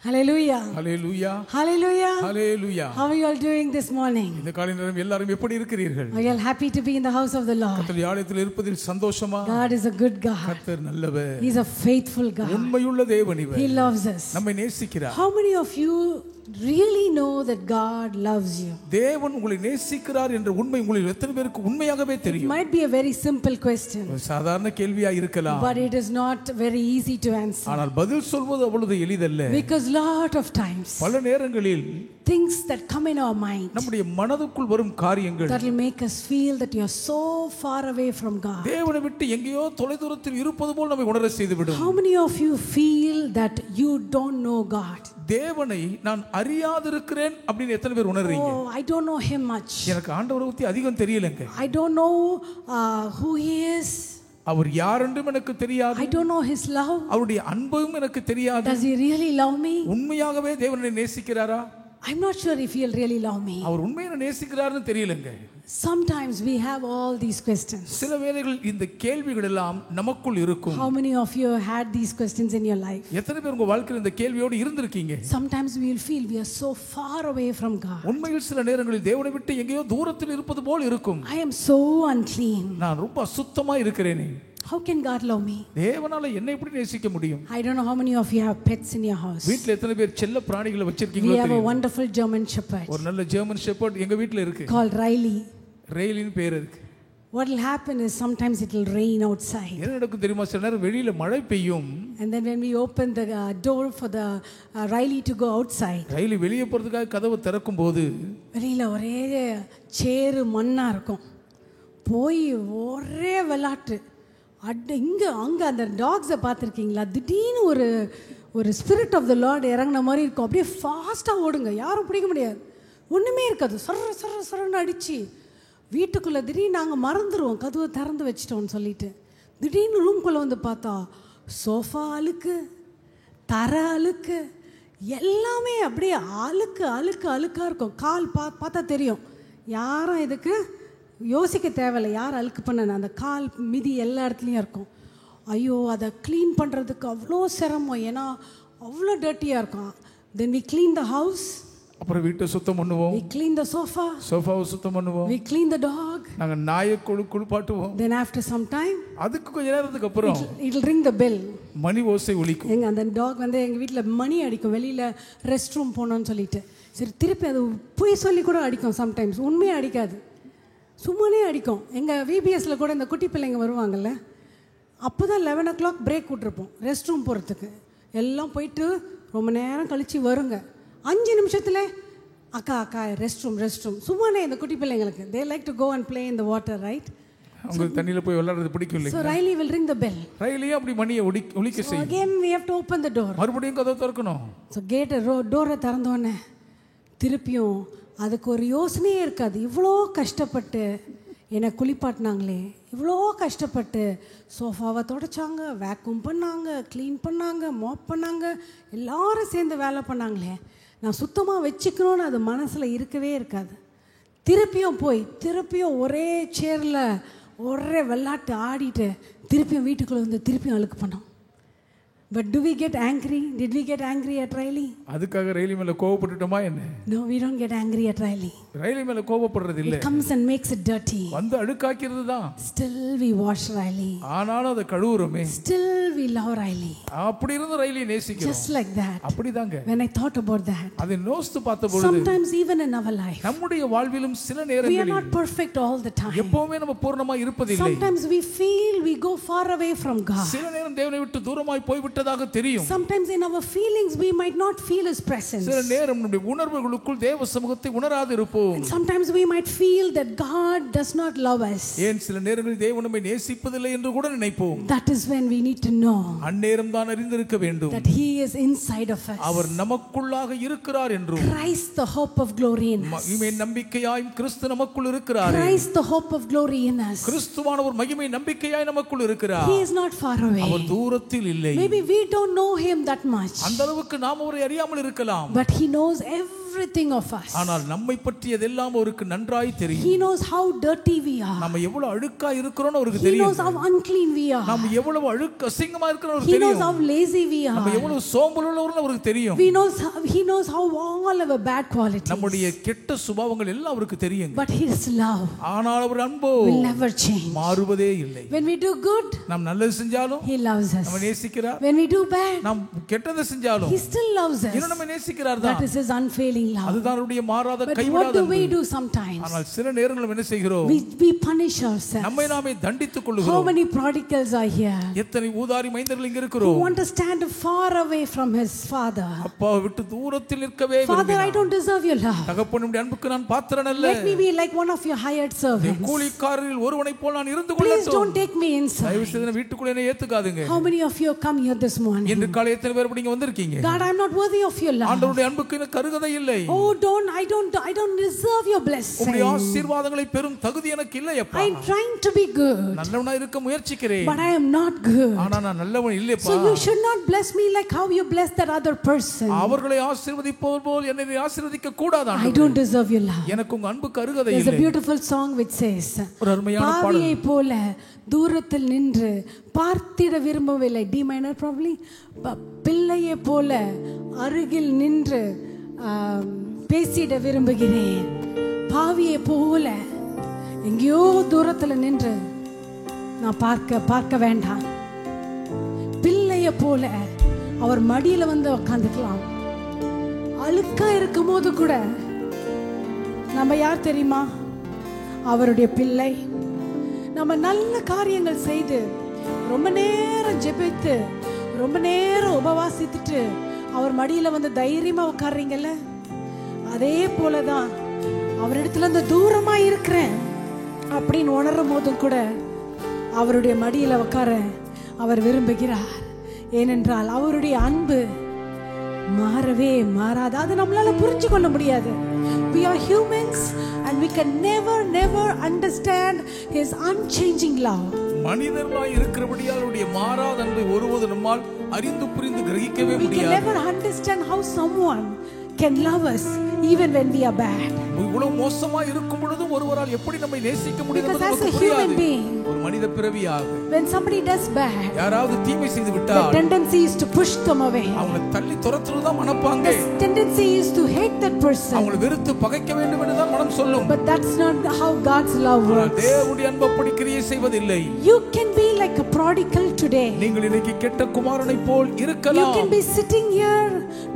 Hallelujah. Hallelujah. Hallelujah. Hallelujah. How are you all doing this morning? இந்த காலை நேரம் எல்லாரும் எப்படி இருக்கிறீர்கள்? Are you all happy to be in the house of the Lord? கர்த்தருடைய ஆலயத்தில் இருப்பதில் சந்தோஷமா? God is a good God. கர்த்தர் நல்லவர். He is a faithful God. உண்மையுள்ள தேவன் இவர். He loves us. நம்மை நேசிக்கிறார். How many of you really know that God loves you? தேவன் உங்களை நேசிக்கிறார் என்ற உண்மை உங்களில் எத்தனை பேருக்கு உண்மையாகவே It தெரியும்? might be a very simple question. சாதாரண கேள்வியா இருக்கலாம். But it is not very easy to answer. ஆனால் பதில் சொல்வது அவ்வளவு எளிதல்ல. Because lot of times பல நேரங்களில் things that come in our mind நம்முடைய மனதுக்குள் வரும் காரியங்கள் that will make us feel that you are so far away from God. தேவனை விட்டு எங்கேயோ தொலைதூரத்தில் இருப்பது போல் நம்மை உணர செய்துவிடும். How many of you feel that you don't know God? தேவனை நான் அறியாதிருக்கிறேன் அப்படின்னு எத்தனை பேர் உணர்றீங்க? Oh, I don't know him much. எனக்கு ஆண்டவரை பத்தி அதிகம் தெரியலங்க. I don't know who he is. அவர் யார் என்றும் எனக்கு தெரியாது. I don't know his love. அவருடைய அன்பும் எனக்கு தெரியாது. Does he really love me? உண்மையாகவே தேவனை நேசிக்கிறாரா? I'm not sure if he'll really love me. அவர் உண்மையை நேசிக்கிறார்னு தெரியலங்க. Sometimes we have all these questions. சில வேளைகள் இந்த கேள்விகள் எல்லாம் நமக்குள் இருக்கும். How many of you have had these questions in your life? எத்தனை பேர் உங்க வாழ்க்கையில் இந்த கேள்வியோடு இருந்திருக்கீங்க? Sometimes we will feel we are so far away from God. உண்மையில் சில நேரங்களில் தேவனை விட்டு எங்கேயோ தூரத்தில் இருப்பது போல் இருக்கும். I am so unclean. நான் ரொம்ப அசுத்தமா இருக்கிறேனே. How can God love me? தேவனால என்னை எப்படி நேசிக்க முடியும்? I don't know how many of you have pets in your house. வீட்ல எத்தனை பேர் செல்ல பிராணிகளை We வச்சிருக்கீங்களோ have a தெரியும். wonderful German shepherd ஒரு நல்ல ஜெர்மன் ஷெப்பர்ட் எங்க வீட்ல இருக்கு. called Riley. ரெயிலின் பேர் இருக்கு. What will happen is sometimes it will rain outside. என்ன நடக்கும் தெரியுமா? சில நேரம் வெளியில மழை பெய்யும். And then when we open the door for the Riley to go outside, ரயில் வெளியே போறதுக்காக கதவை திறக்கும் போது வெளியில ஒரே சேறு மண்ணா இருக்கும். போய் ஒரே விளாட்டு இங்க அங்க அந்த டாக்ஸை பார்த்துருக்கீங்களா? திடீர்னு ஒரு ஸ்பிரிட் ஆஃப் த லார்ட் இறங்கின மாதிரி இருக்கும். அப்படியே ஃபாஸ்ட்டாக ஓடுங்க, யாரும் பிடிக்க முடியாது, ஒன்றுமே இருக்காது. சொரன்னு அடிச்சு வீட்டுக்குள்ளே திடீர்னு நாங்கள் மறந்துடுவோம் கதவை திறந்து வச்சிட்டோம்னு சொல்லிட்டு. திடீர்னு ரூம்குள்ளே வந்து பார்த்தா சோஃபா அழுக்கு, தரை அழுக்கு, எல்லாமே அப்படியே அழுக்காக இருக்கும். கால் பார்த்தா தெரியும். யாரும் இதுக்கு யோசிக்க தேவையில்லை யார் அழுக்கு பண்ண. அந்த கால் மிதி எல்லா இடத்துலையும் இருக்கும். ஐயோ, அதை க்ளீன் பண்ணுறதுக்கு அவ்வளோ சிரமம், ஏன்னா அவ்வளோ டர்ட்டியாக இருக்கும். Then we clean the house. அப்புறம் வீட்டை சுத்தம் பண்ணுவோம். We clean the sofa. சோஃபாவை சுத்தம் பண்ணுவோம். We clean the dog. நாங்க நாயை குளிப்பாட்டுவோம். Then after some time, அதுக்கு கொஞ்ச நேரத்துக்கு அப்புறம் it'll ring the bell. மணி ஓசை ஒலிக்கும். எங்க அந்த டாக் வந்து எங்க வீட்ல மணி அடிக்கும், வெளியில ரெஸ்ட் ரூம் போகணும்னு சொல்லிட்டு. சரி, திருப்பி அது போய் சொல்லி கூட அடிக்கும். சம்டைம்ஸ் உண்மையே அடிக்காது, சும்மானே அடிக்கும். எங்கள் விபிஎஸ்ல கூட இந்த குட்டி பிள்ளைங்க வருவாங்கல்ல, அப்போ தான் 11 o'clock பிரேக் விட்ருப்போம் ரெஸ்ட் ரூம் போகிறதுக்கு. எல்லாம் போயிட்டு ரொம்ப நேரம் கழித்து வருங்க. 5 நிமிஷத்தில் அக்கா ரெஸ்ட் ரூம். சும்மானே இந்த குட்டி பிள்ளைங்களுக்கு they like to go and play in the water, right? அவங்க தண்ணியில் போய் விளையாடுறது பிடிக்கும் இல்லையா? So Riley will ring the bell. ரயிலையும் அப்படி மணியை ஒலிக்க So செய்யும். again we have to open the door. மறுபடியும் கதவை திறக்கணும். ஸோ டோரை திறந்தோடனே திருப்பியும் அதுக்கு ஒரு யோசனையே இருக்காது. இவ்வளோ கஷ்டப்பட்டு என்னை குளிப்பாட்டினாங்களே, இவ்வளோ கஷ்டப்பட்டு சோஃபாவை துடைச்சாங்க, வேக்யூம் பண்ணாங்க, க்ளீன் பண்ணாங்க, மாப் பண்ணாங்க, எல்லாரும் சேர்ந்து வேலை பண்ணாங்களே, நான் சுத்தமாக வச்சுக்கணும்னு அது மனசில் இருக்கவே இருக்காது. திருப்பியும் ஒரே சேரில் ஒரே விளாட்டு ஆடிட்டு திருப்பியும் வீட்டுக்குள்ளே வந்து திருப்பியும் அழுக்கு பண்ணோம். But do we get angry? Did we get angry at Riley? அதுக்காக ரயிலி மேல கோபப்பட்டுட்டோமா என்ன? No, we don't get angry at Riley. ரயிலி மேல கோபப்படுறது இல்ல. It comes and makes it dirty. வந்து அழுக்காக்கிறது தான். Still we wash Riley. ஆனாலும் அதை கழுவுறோமே. Still we love Riley. அப்படி இருந்து ரயிலியை நேசிக்கிறோம். Just like that. அப்படிதாங்க. When I thought about that, அதை யோசித்து பார்த்த பொழுது sometimes even in our life, நம்முடைய வாழ்விலும் சில we are நேரங்களில் not perfect all the time. எப்பவுமே நம்ம பூர்ணமா இருப்பதில்லை. Sometimes we feel we go far away from God. சில நேரம் தேவனை விட்டு தூரமாய் போய்விட்டதாக தெரியும். Sometimes in our feelings we might not feel His presence. சில நேரம் நம்முடைய உணர்வுகளுக்குள் தேவ சமூகத்தை உணராது இருப்போம். And sometimes we might feel that God does not love us. ஏன் சில நேரங்களில் தேவன் நம்மை நேசிப்பதில்லை என்று கூட நினைப்போம். That is when we need to know அந்நேரம் தான் அறிந்திருக்க வேண்டும் that He is inside of us. அவர் நமக்குள்ளாக இருக்கிறார் என்றும், Christ the hope of glory in us. மகிமை நம்பிக்கையாய் கிறிஸ்து நமக்குள் இருக்கிறார். Christ the hope of glory in us. கிறிஸ்துவானவர் மகிமை நம்பிக்கையாய் நமக்குள் இருக்கிறார். He is not far away. அவர் தூரத்தில் இல்லை. Maybe we don't know Him that much, அந்த அளவுக்கு நாம் அவரை அறியாமல் இருக்கலாம். but He knows every everything of us. ஆனால் நம்மை பற்றியதெல்லாம் அவருக்கு நன்றாய் தெரியும். He knows how dirty we are. நம்ம எவ்வளவு அழுக்கா இருக்கிறோம்னு அவருக்கு He தெரியும். knows how unclean we are. நம்ம எவ்வளவு அழுக்கு அசிங்கமா இருக்கிறோம்னு அவருக்கு He தெரியும். knows how lazy we are. நம்ம எவ்வளவு சோம்பலுள்ளவர்னு அவருக்கு தெரியும். He knows how all our bad qualities. நம்முடைய கெட்ட சுபாவங்கள் எல்லாம் அவருக்கு தெரியும். But his love ஆனால் அவர் அன்போ will never change. மாறுவதே இல்லை. When we do good, நாம் நல்லது செஞ்சாலும் he loves us. நம்ம நேசிக்கிறார். When we do bad, நாம் கெட்டதை செஞ்சாலும் he still loves us. இன்னும் நம்ம நேசிக்கிறார் தான். That is his unfailing love. அதுதான் அவருடைய மாறாத But கைவிடாத what do அன்பு. we do sometimes? ஆனால் சில நேரங்களில் என்ன செய்கிறோம்? We punish ourselves. நம்மை நாமே தண்டித்துக் How கொள்கிறோம். many prodigals are here எத்தனை ஊதாரி மைந்தர்கள் இங்க who இருக்கிறோம்? want to stand far away from his father? அப்பாவை விட்டு தூரத்தில் நிற்கவே Father, I விரும்பினார். don't deserve your love. தகப்பனுடைய அன்புக்கு நான் பாத்திரன் அல்ல. Let me be like one of your hired servants. கூலிக்காரரில் ஒருவனைப் போல் நான் இருந்து Please கொள்ளட்டும். don't take me inside. தயவு செய்து வீட்டுக்குள்ளே என்னை ஏத்துக்காதீங்க. How many of you have come here this morning? இன்று காலை எத்தனை பேர் இங்க வந்திருக்கீங்க? God, I'm not worthy of your love. ஆண்டவருடைய அன்புக்கு எனக்கு அருகதை இல்லை. Oh, I don't deserve your blessing. உம்முடைய ஆசீர்வாதங்களை பெறும் தகுதி எனக்கு இல்லை அப்பா. I'm trying to be good, நல்லவனா இருக்க முயற்சிக்கிறேன். but I am not good. ஆனா நான் நல்லவன் இல்லைப்பா. So you should not bless me like how you bless that other person. அவர்களை ஆசீர்வதிப்பது போல் என்னை ஆசீர்வதிக்க கூடாது I ஆண்டவரே. don't deserve your love. எனக்கு உங்க அன்புக்கு அருகதை There's a இல்லை. beautiful song which says, ஒரு அருமையான பாடல். பாவியை போல தூரத்தில் நின்று பார்த்திட விரும்பவில்லை. D minor probably. பிள்ளையை போல அருகில் நின்று பேசிட விரும்புகிறேன். பாவியை போல எங்கேயோ தூரத்துல நின்று நான் பார்க்க வேண்டாம். பிள்ளையை போல அவர் மடியில வந்து உட்காந்துக்கலாம். அழுக்கா இருக்கும் போது கூட நம்ம யார் தெரியுமா? அவருடைய பிள்ளை. நம்ம நல்ல காரியங்கள் செய்து ரொம்ப நேரம் ஜெபித்து ரொம்ப நேரம் உபவாசித்துட்டு அவர் மடியில வந்து தைரியமா உட்கார்றீங்கல்ல, அதே போலதான் அவரிடத்துல இருந்து தூரமா இருக்கிறேன் அப்படின்னு உணரும் போதும் கூட அவருடைய மடியில உட்கார அவர் விரும்புகிறார். ஏனென்றால் அவருடைய அன்பு மாறவே மாறாது. அது நம்மளால புரிஞ்சு கொள்ள முடியாது. We are humans and we can never understand his unchanging love. மனிதர்களாய் இருக்கிறபடியால் அவருடைய மாறாத அன்பை ஒருபோதும் நம்மால் அறிந்து புரிந்து கிரகிக்கவே முடியாது. We can never understand how someone can love us even when we are bad. இவ்வளவு மோசமா இருக்கும் பொழுதும் ஒருவரால் எப்படி நம்மை நேசிக்க முடியும் Because என்பது as a நமக்கு புரியாது. human being, ஒரு மனித பிறவியாக when somebody does bad, யாராவது தீமை செய்து the விட்டால் tendency is to push them away. அவங்களை தள்ளி துரத்துறது தான் மனப்பாங்க. The tendency is to hate that person. அவங்களை வெறுத்து பகைக்க வேண்டும் என்று தான் மனம் சொல்லும். But that's not how God's love works. தேவனுடைய அன்பு அப்படி கிரியை செய்வதில்லை. You can be like a prodigal today. நீங்கள் இன்னைக்கு கெட்ட குமாரனை போல் இருக்கலாம். You can be sitting here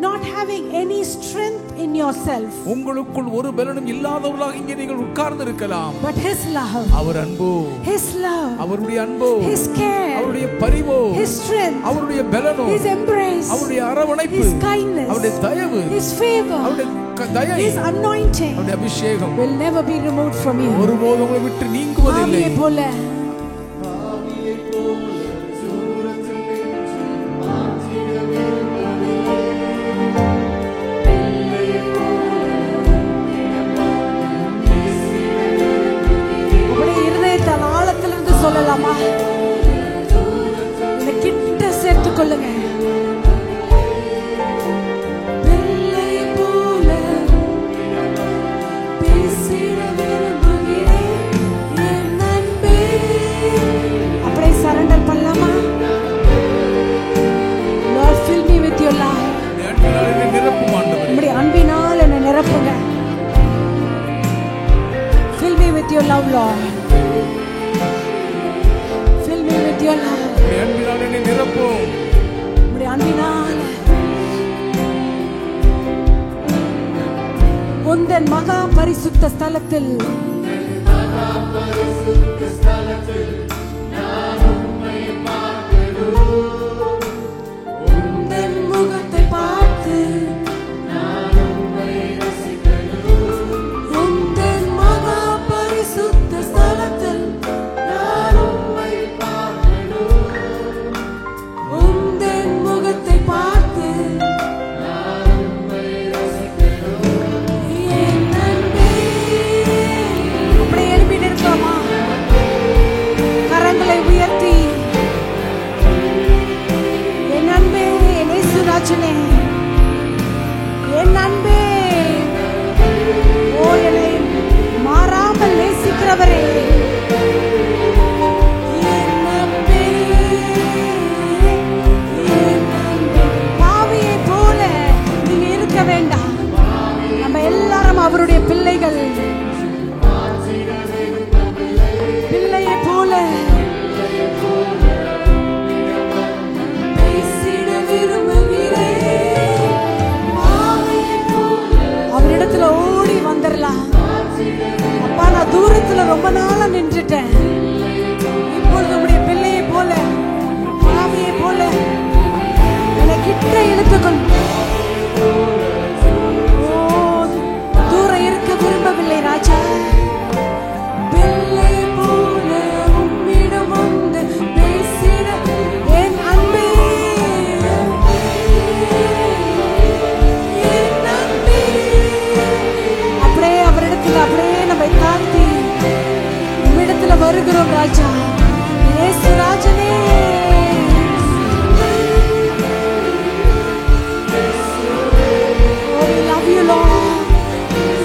not having any strength in yourself. உங்களுக்குள் ஒரு பலனும் இல்லாதவர்களாக இங்கே நீங்கள் உட்கார்ந்து இருக்கலாம். But his love, அவர் அன்பு, his love, அவருடைய அன்பு, his care, அவருடைய பரிவு, his strength, அவருடைய பலனோ, his embrace, அவருடைய அரவணைப்பு, his kindness, அவருடைய தயவு, his favor, அவருடைய தயை, his anointing அவருடைய அபிஷேகம் will never be removed from you. ஒருபோதும் உங்களை விட்டு நீங்குவதில்லை. பாவியை போல சொல்லலாமா? இந்த கிட்ட சேர்த்துக் கொள்ளுங்க. பிள்ளை போல பேசிட விரும்புகிறேன் என் அன்பே. அப்படியே சரண்டர் பண்ணலாமா? Lord, fill me with your love. உம்முடைய அன்பினால் என்னை நிரப்புங்க. Fill me with your love, Lord. Your love. அன்பினால் என்னை நிரப்பும். உம்முடைய அன்பினால் உந்தன் மகா பரிசுத்த ஸ்தலத்தில் உந்தன் முகத்தை பார்த்து உந்தன் மகா பரிசுத்த ஸ்தலத்தில் என் அன்பே நேசிக்கிறவரே, பாவியை போல நீங்க இருக்க வேண்டாம். நம்ம எல்லாரும் அவருடைய பிள்ளைகள். பிள்ளையை போல பேசிட விரும்புகிறேன். அவரிடத்துல ஓடி வந்துடலாம். அப்பா, நான் தூரத்துல ரொம்ப நாளா நின்றுட்டேன். இப்பொழுது உடைய பிள்ளையை போல, பாவியை போல என்னை கிட்ட இழுத்துக்கொண்டு. தூரம் இருக்க விரும்பவில்லை ராஜா. பிள்ளை போல உம்மிடம் வந்து பேசிட என் அன்பே, என் அன்பே. அப்படியே அவரிடத்தில் அப்படியே நம்மை தாழ்த்தி உம்மிடத்துல வருகிறோம் ராஜா. இயேசு ராஜனே, oh we love you Lord.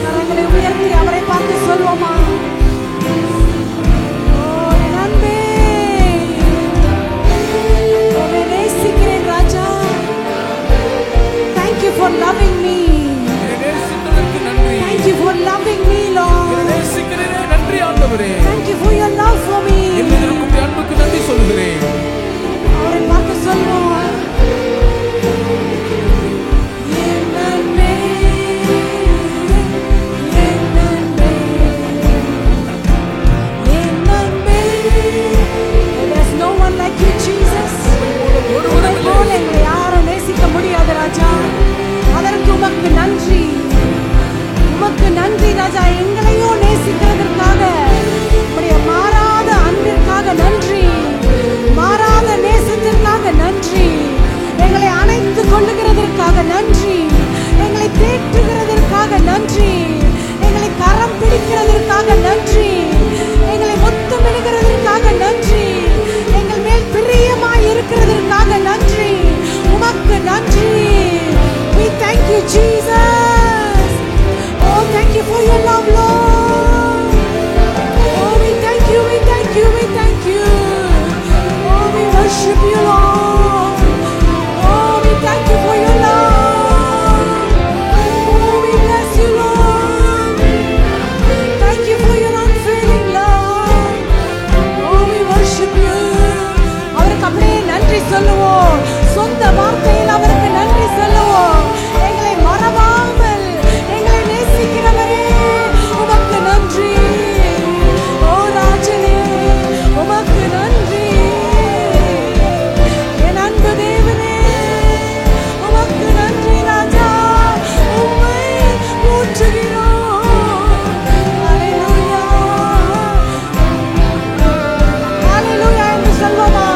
கரங்களை உயர்த்தி அவரை பார்த்து சொல்வோமா? ஓ என் அன்பே, உம்மை நேசிக்கிறேன் ராஜா. Thank you for loving me. Thank you for loving me Lord. நன்றி ஆண்டவரே. Thank you for your love for me. என்னிடத்தில் அன்புக்கு நன்றி சொல்கிறேன். அவரை பார்த்து சொல்வோம். என் அன்பே, என் அன்பே, என் அன்பே. There's no one like you Jesus. உம்மை போல எங்களை யாரும் நேசிக்க முடியாது ராஜா. அதற்கு உமக்கு நன்றி, உமக்கு நன்றி ராஜா. எங்களையும் நேசிக்கிறதற்காக, உம்முடைய மாறாத அன்பிற்காக நன்றி, மாறாத நேசத்திற்காக நன்றி, எங்களை அணைத்துக் கொள்ளுகிறதற்காக நன்றி, எங்களை தேற்றுகிறதற்காக நன்றி, எங்களை கரம் பிடிக்கிறதற்காக நன்றி, எங்களை முத்தமிடுகிறதற்காக நன்றி, எங்கள் மேல் பிரியமாய் இருக்கிறதற்காக நன்றி. உமக்கு நன்றி. We thank you Jesus. Oh thank you for your love Lord. Oh we thank you, we thank you, we thank you. Oh we worship you Lord. Oh we thank you for your love. Oh we bless you Lord. Thank you for your unfailing love. Oh we worship you. அவருக்கு அப்படியே நன்றி சொல்லுவோம். சொந்த வார்த்தையில் அவருக்கு நன்றி சொல்லுவோம். எங்களை மறவாமல் எங்களை நேசிக்கிறவரே, உமக்கு நன்றி. ஓ ராஜனே, உமக்கு நன்றி. என் அன்பு தேவனே, உமக்கு நன்றி ராஜா. உம்மை போற்றுகிறோம். ஹல்லேலூயா, ஹல்லேலூயா என்று சொல்வோமா?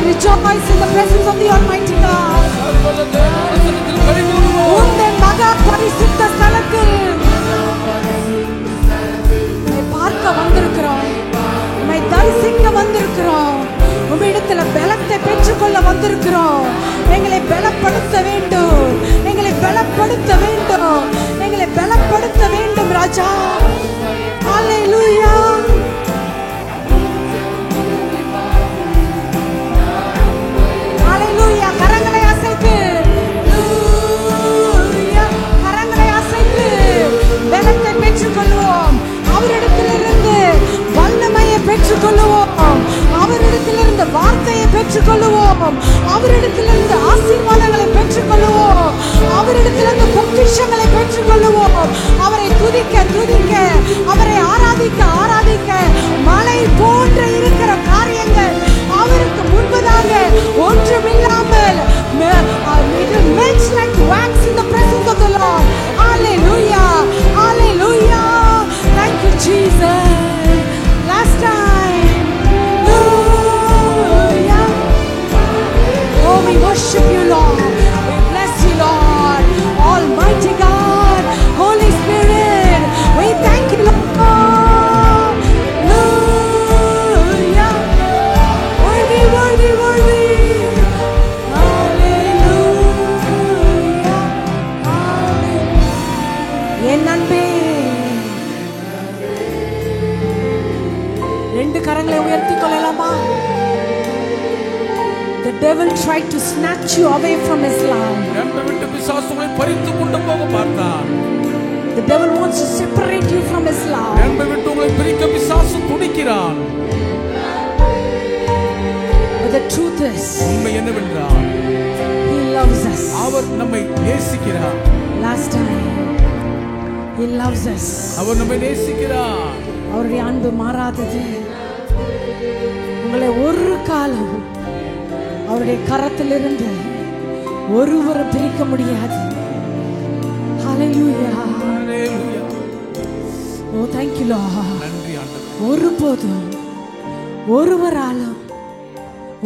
Rejoice in the presence of the Almighty God. உந்தன் மகா பரிசுத்த ஸ்தலத்தில் உம்மை பார்க்க வந்திருக்கிறோம், உம்மை தரிசிக்க வந்திருக்கிறோம், உம்மிடத்துல பலத்தை பெற்றுக்கொள்ள வந்திருக்கிறோம். எங்களை பலப்படுத்த வேண்டும், எங்களை பலப்படுத்த வேண்டும், எங்களை பலப்படுத்த வேண்டும் ராஜா. ஹல்லேலூயா. ஹல்லேலூயா. கரங்களை அசைத்து, கரங்களை அசைத்து பலத்தை பெற்றுக்கொள்வோம். அவரிடத்திலிருந்து வல்லமையை பெற்றுக்கொள்வோம். அவரிடத்திலிருந்து வார்த்தையை பெற்றுக்கொள்வோம். அவரிடத்திலிருந்து ஆசீர்வாதங்களை பெற்றுக்கொள்வோம். அவரிடத்திலிருந்து பொக்கிஷங்களை பெற்றுக்கொள்வோம். அவரை துதிக்க துதிக்க worship you, Lord. We bless you, Lord. Almighty God, Holy Spirit, we thank you, Lord. Hallelujah. Worthy, worthy, worthy. Hallelujah. Hallelujah. என் அன்பே, ரெண்டு கரங்களை உயர்த்தி கொள்ளலாமா? The devil tried to snatch you away from his love. The devil wants to separate you from his love. But the truth is, he loves us. Last time, he loves us. அவருடைய அன்பு மாறாதது. உங்களை ஒரு காலம் அவருடைய கரத்திலிருந்து ஒருவரை பிரிக்க முடியாது. Hallelujah. Oh, thank you, Lord. ஒருபோதும் ஒருவராலும்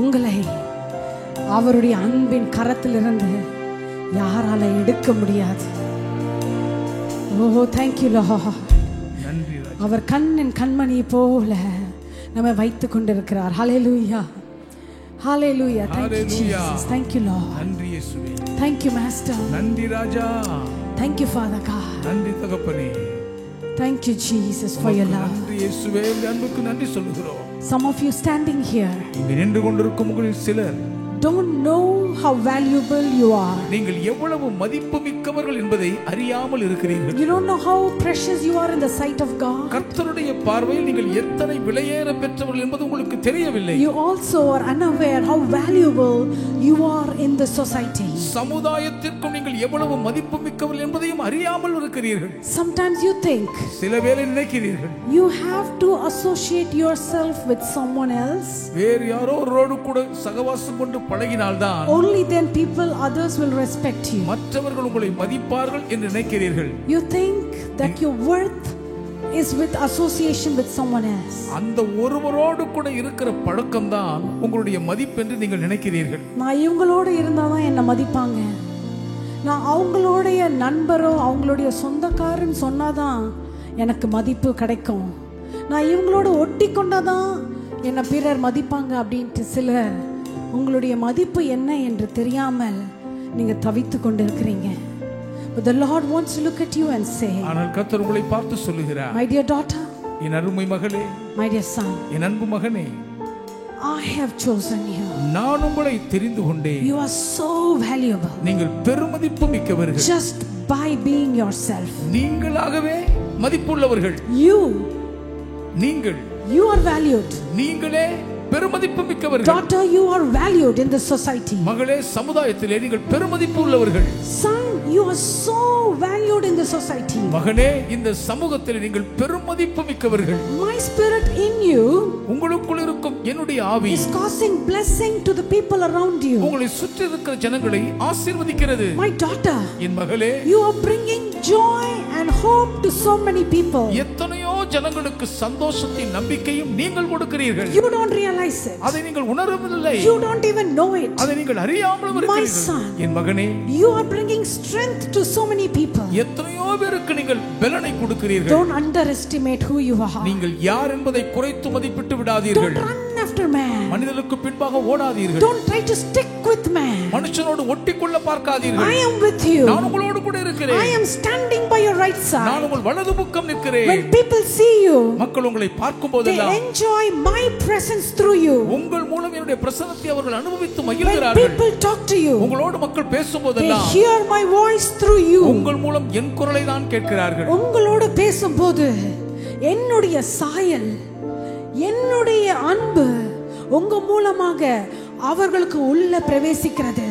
உங்களை அவருடைய அன்பின் கரத்திலிருந்து யாரால எடுக்க முடியாது. Oh, thank you, Lord. அவர் கண்ணின் கண்மணி போல நம்மை வைத்துக் கொண்டிருக்கிறார். Hallelujah. Hallelujah. Thank you, Jesus. Thank you, Lord. நன்றி இயேசுவே. Thank you, Master. நன்றி ராஜா. Thank you, Father God. நன்றி தகப்பனே. Thank you, Jesus, for your love. நன்றி இயேசுவே, அன்புக்கு நன்றி சொல்கிறோம். Some of you standing here இங்கே நின்று கொண்டிருக்கும் உங்களில் சிலர் don't know how valuable you are. நீங்கள் எவ்வளவு மதிப்புமிக்கவர்கள் என்பதை அறியாமல் இருக்கிறீர்கள். You don't know how precious you are in the sight of God. கர்த்தருடைய பார்வையில் நீங்கள் எத்தனை விலையேற பெற்றவர்கள் என்பது உங்களுக்கு தெரியவில்லை. You also are unaware how valuable you are in the society. சமுதாயத்திற்கும் நீங்கள் எவ்வளவு மதிப்புமிக்கவர்கள் என்பதையும் அறியாமல் இருக்கிறீர்கள். Sometimes you think சில வேளை நினைக்கிறீர்கள் you have to associate yourself with someone else. வேறு யாரோ ஒருவரோடு கூட சகவாசம் கொண்டு பழகினால்தான் only then others will respect you. மற்றவர்கள் உங்களை மதிப்பார்கள் என்று நினைக்கிறீர்கள். You think that your worth is with association with someone else. அந்த ஒருவரோடு கூட இருக்கிற பழக்கம் தான் உங்களுடைய மதிப்பு என்று நீங்கள் நினைக்கிறீர்கள். நான் இவங்களோட இருந்தாதான் என்ன மதிப்பாங்க, நான் அவங்களுடைய நண்பரோ அவங்களுடைய சொந்தக்காரன் சொன்னாதான் எனக்கு மதிப்பு கிடைக்கும், நான் இவங்களோட ஒட்டி கொண்டாதான் என்ன பிறர் மதிப்பாங்க அப்படின்ட்டு சிலர் உங்களுடைய மதிப்பு என்ன என்று தெரியாமல் நீங்க தவித்து கொண்டிருக்கிறீங்க. But the Lord wants to look at you and say, ஆனால் கர்த்தர் உங்களை பார்த்து சொல்லுகிறார், my dear daughter, என் அருமை மகளே, my dear son, என் அன்பு மகனே, I have chosen you. நான் உங்களை தெரிந்து கொண்டேன். You are so valuable. நீங்கள் பெருமதிப்பு மிக்கவர்கள். Just by being yourself. நீங்களாகவே மதிப்புள்ளவர்கள். நீங்கள் You are valued. நீங்களே பெருமதிப்பு மிக்கவர்கள். Daughter, you are valued in the society. மகளே, சமுதாயத்திலே நீங்கள் பெருமதிப்பு உள்ளவர்கள். Son, you are so valued in the society. மகனே, இந்த சமூகத்தில் நீங்கள் பெருமதிப்பு மிக்கவர்கள். My spirit in you உங்களுக்குள் இருக்கும் என்னுடைய ஆவி is causing blessing to the people around you. உங்களை சுற்றி இருக்கிற ஜனங்களை ஆசீர்வதிக்கிறது. My daughter, என் மகளே, you are bringing joy and hope to so many people. எத்தனையோ ஜனங்களுக்கு சந்தோஷத்தையும் நம்பிக்கையும் நீங்கள் கொடுக்கிறீர்கள். You don't realize it. அதை நீங்கள் உணரவில்லை. You don't even know it. அதை நீங்கள் அறியாமல் இருக்கிறீர்கள். என் மகனே, you are bringing strength to so many people. எத்தனையோ பேருக்கு நீங்கள் பலனை கொடுக்கிறீர்கள். Don't underestimate who you are. நீங்கள் யார் என்பதை குறைத்து மதிப்பிட்டு விடாதீர்கள். Don't run after man. மனிதனுக்கு பின்பாக ஓடாதீர்கள். Don't try to stick with man. மனுஷனோடு ஒட்டிக்கொள்ள பார்க்காதீர்கள். I am with you. நான் உங்களோடு கூட இருக்கிறேன். I am standing by your right side. நான் உங்கள் வலது பக்கம் நிற்கிறேன். When people see you, மக்கள் உங்களை பார்க்கும்போதெல்லாம் they enjoy my presence through you. உங்கள் மூலம் என்னுடைய பிரசன்னத்தை அவர்கள் அனுபவித்து மகிழ்கிறார்கள். When people talk to you, உங்களோடு மக்கள் பேசும்போதெல்லாம் they hear my voice through you. உங்கள் மூலம் என் குரலை தான் கேட்கிறார்கள். உங்களோடு பேசும்போது என்னுடைய சாயல், என்னுடைய அன்பு உங்க மூலமாக அவர்களுக்கு உள்ள பிரவேசிக்கிறது.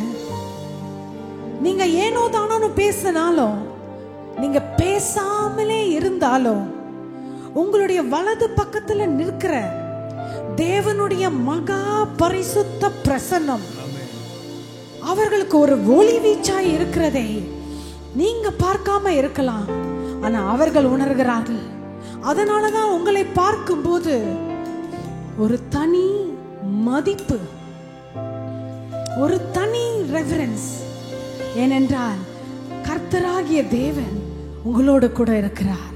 நீங்க ஏனோ தானோ பேசினாலும், நீங்க பேசாமலே இருந்தாலும், உங்களுடைய வலது பக்கத்துல நிற்கிற தேவனுடைய மகா பரிசுத்த பிரசன்னம் அவர்களுக்கு ஒரு ஒளி வீச்சாய் இருக்கிறதை நீங்க பார்க்காம இருக்கலாம், ஆனா அவர்கள் உணர்கிறார்கள். அதனாலதான் உங்களை பார்க்கும்போது ஒரு தனி மதிப்பு, ஒரு தனி reverence. ஏனென்றால் கர்த்தராகிய தேவன் உங்களோடு கூட இருக்கிறார்.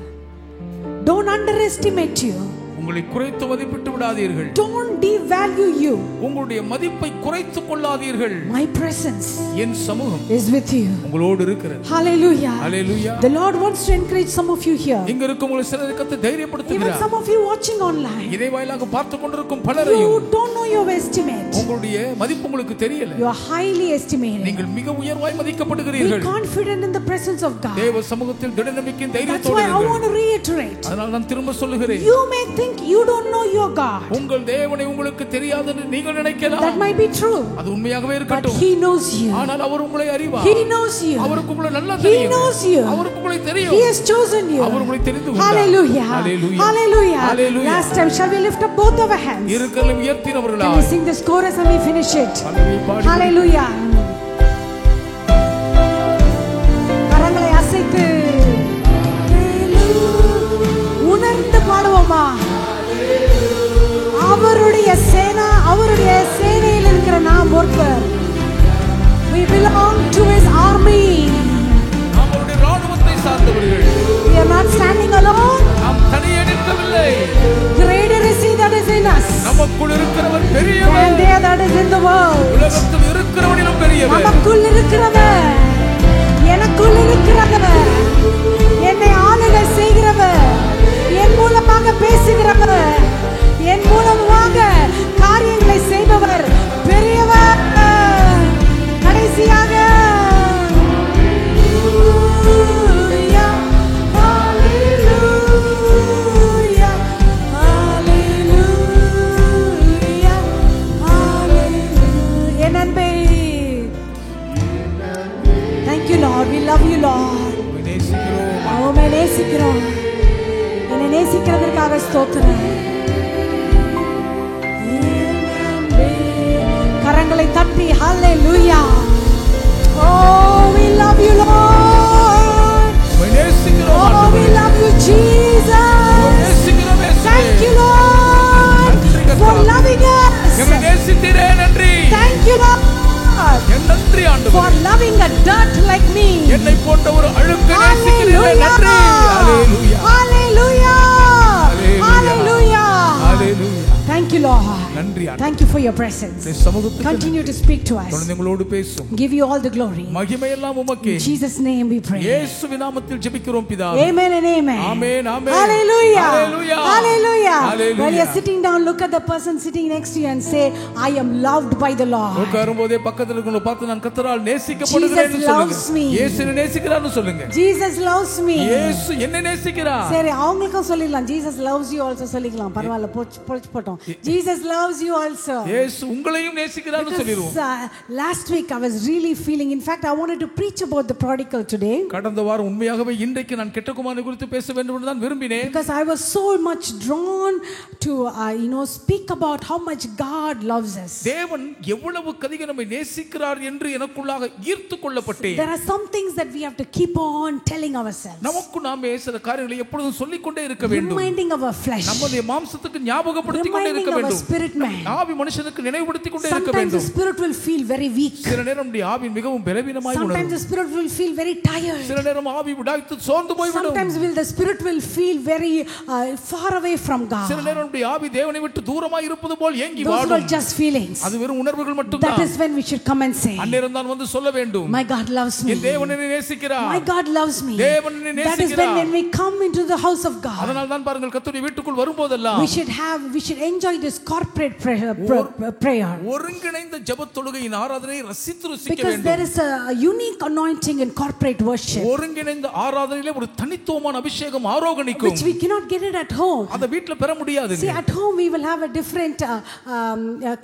Don't underestimate you. உங்களை குறைத்து மதிப்பிட்டு விடாதீர்கள். Don't devalue you. உங்களுடைய மதிப்பை குறைத்துக் கொள்ளாதீர்கள். My presence என் சமூகம் is with you. உங்களோடு இருக்கிறது. Hallelujah. Hallelujah. The Lord wants to encourage some of you here. இங்க இருக்கும் உங்களை சிலரை கர்த்தர் தைரியப்படுத்துகிறார். Even some of you watching online. இதை வாயிலாக பார்த்து கொண்டிருக்கும் பலரையும் You don't know your estimate. உங்களுடைய மதிப்பு உங்களுக்கு தெரியல. You are highly estimated. நீங்கள் மிக உயர்வாய் மதிக்கப்படுகிறீர்கள். Be confident in the presence of God. தேவ சமூகத்தில் திட நம்பிக்கையின் That's தைரியத்தோடு why I இருங்கள். want to reiterate. அதனால நான் திரும்ப சொல்லுகிறேன். You may think you don't know your God. உங்கள் தேவனை உங்களுக்கு தெரியாதுன்னு நீங்கள் நினைக்கலாம். That might be true. அது உண்மையாகவே But இருக்கட்டும். He knows you. ஆனால் அவர் உங்களை அறிவார். He knows you. அவருக்கு உங்களை நல்லா He தெரியும். knows you. அவருக்கு உங்களை தெரியும். He has chosen you. அவர் உங்களை தெரிந்து கொண்டார். Hallelujah. Hallelujah. Hallelujah. Hallelujah. Last time, shall we lift up both our hands? இருக்கலும் Can உயர்த்தினவர்களாய் we sing this chorus and we finish it? Body Hallelujah. கரங்களை அசைத்து உணர்ந்து பாடுவோமா? அவருடைய சேனையில் இருக்கிற நாம் ஒருவர். We belong to His army. அவருடைய ராணுவத்தை சார்ந்தவர்கள். We are not standing alone. நாம் தனியே நிற்கவில்லை. Greater is He that is in us நமக்குள் இருக்கிறவர் பெரியவர். than they that is in the world. உலகத்தில் இருக்கிறவனிலும் பெரியவர். நமக்குள் இருக்கிறவர், எனக்குள் இருக்கிறவர், என்னை ஆளுகை செய்கிறவர், என் மூலமாக பேசுகிறவர், என் மூலமாக காரியங்களை செய்பவர் பெரியவர். கடைசியாக என் அன்பே, thank you Lord, we love you Lord. உம்மை நேசிக்கிறோம். என்னை நேசிக்கிறதற்காக ஸ்தோத்திரம். கரங்களை தட்டி hallelujah. Oh, we love you Lord. Oh, we love you Jesus. Thank you Lord for loving us. Thank you Lord for loving a dirt like me. என்னை போன்ற ஒரு அழுக்கு நேசிக்கிறீரே. நன்றி. Hallelujah. Hallelujah. Hallelujah. Thank you Lord. நன்றி. Thank you for your presence. Continue to speak to us. எங்களோடு பேசும். Give you all the glory. மகிமை எல்லாம் உமக்கே. In Jesus name we pray. இயேசுவின் நாமத்தில் ஜெபிக்கிறோம் பிதாவே. Amen and amen. Amen. Amen. Hallelujah. Hallelujah. Hallelujah. Hallelujah. When you're sitting down, look at the person sitting next to you and say, I am loved by the Lord. உட்காரும்போதே பக்கத்துல இருக்கவங்கள பார்த்து நான் கர்த்தரால் நேசிக்கப்படுகிறேன்னு Jesus loves சொல்லுங்க. me. இயேசு என்னை நேசிக்கிறார்னு சொல்லுங்க. Jesus loves me. இயேசு என்னை நேசிக்கிறார். சரி, அவங்களுக்கும் சொல்லிடலாம். Jesus loves you also சொல்லிக்கலாம். பரவாயில்ல, பொழிச்சு போட்டோம். Jesus loves you also. இயேசு உங்களையும் நேசிக்கிறார்னு சொல்லிடுவோம். Last week I was really feeling, in fact I wanted to preach about the prodigal today. கடந்த வாரம் உண்மையாகவே இன்றைக்கு நான் கெட்டகுமாரனை குறித்து பேச வேண்டும் என்று தான் விரும்பினேன். Because I was so much drawn to speak about how much God loves us. தேவன் எவ்வளவு அதிகம் நம்மை நேசிக்கிறார் என்று எனக்குள்ளாக ஈர்த்து கொள்ளப்பட்டேன். There are some things that we have to keep on telling ourselves. நமக்கு நாமே சில காரியங்களை எப்பொழுதும் சொல்லிக் கொண்டே இருக்க வேண்டும். Reminding our flesh. நம்முடைய மாம்சத்துக்கு ஞாபகப்படுத்திக் கொண்டே இருக்க வேண்டும். Reminding our spirit man. ஆவி மனுஷனுக்கு நினைவுபடுத்திக் கொண்டே இருக்க வேண்டும். Sometimes the spirit will feel very weak. சில நேரம் நம்முடைய ஆவி மிகவும் பலவீனமாய் உணரும். Sometimes the spirit will feel very tired. சில நேரம் ஆவி விடாய்த்து சோர்ந்து போய் விடும். Sometimes the spirit will feel very far away from God. சில நேரம் நம்முடைய ஆவி தேவனை விட்டு தூரமாய் இருப்பது போல் ஏங்கி வாடும். Those were just feelings. அது வெறும் உணர்வுகள் மட்டும்தான். That is when we should come and say, அந்நேரம் தான் வந்து சொல்ல வேண்டும், my God loves me. என் தேவன் என்னை நேசிக்கிறார். My God loves me. தேவன் என்னை நேசிக்கிறார். That is when we come into the house of God. அதனால தான் பாருங்கள் கர்த்தருடைய வீட்டுக்குள் வரும்போதெல்லாம் we should enjoy this corporate prayer. ஒருங்கிணைந்த ஜெபத் தொழுகையின் ஆராதனை ரசித்து ருசிக்க Because வேண்டும். there is a unique anointing in corporate worship. ஒருங்கிணைந்த ஆராதனையிலே ஒரு தனித்துவமான அபிஷேகம் ஆரோகணிக்கும். Which we cannot get it at home. அத வீட்ல பெற முடியாது. See, at home we will have a different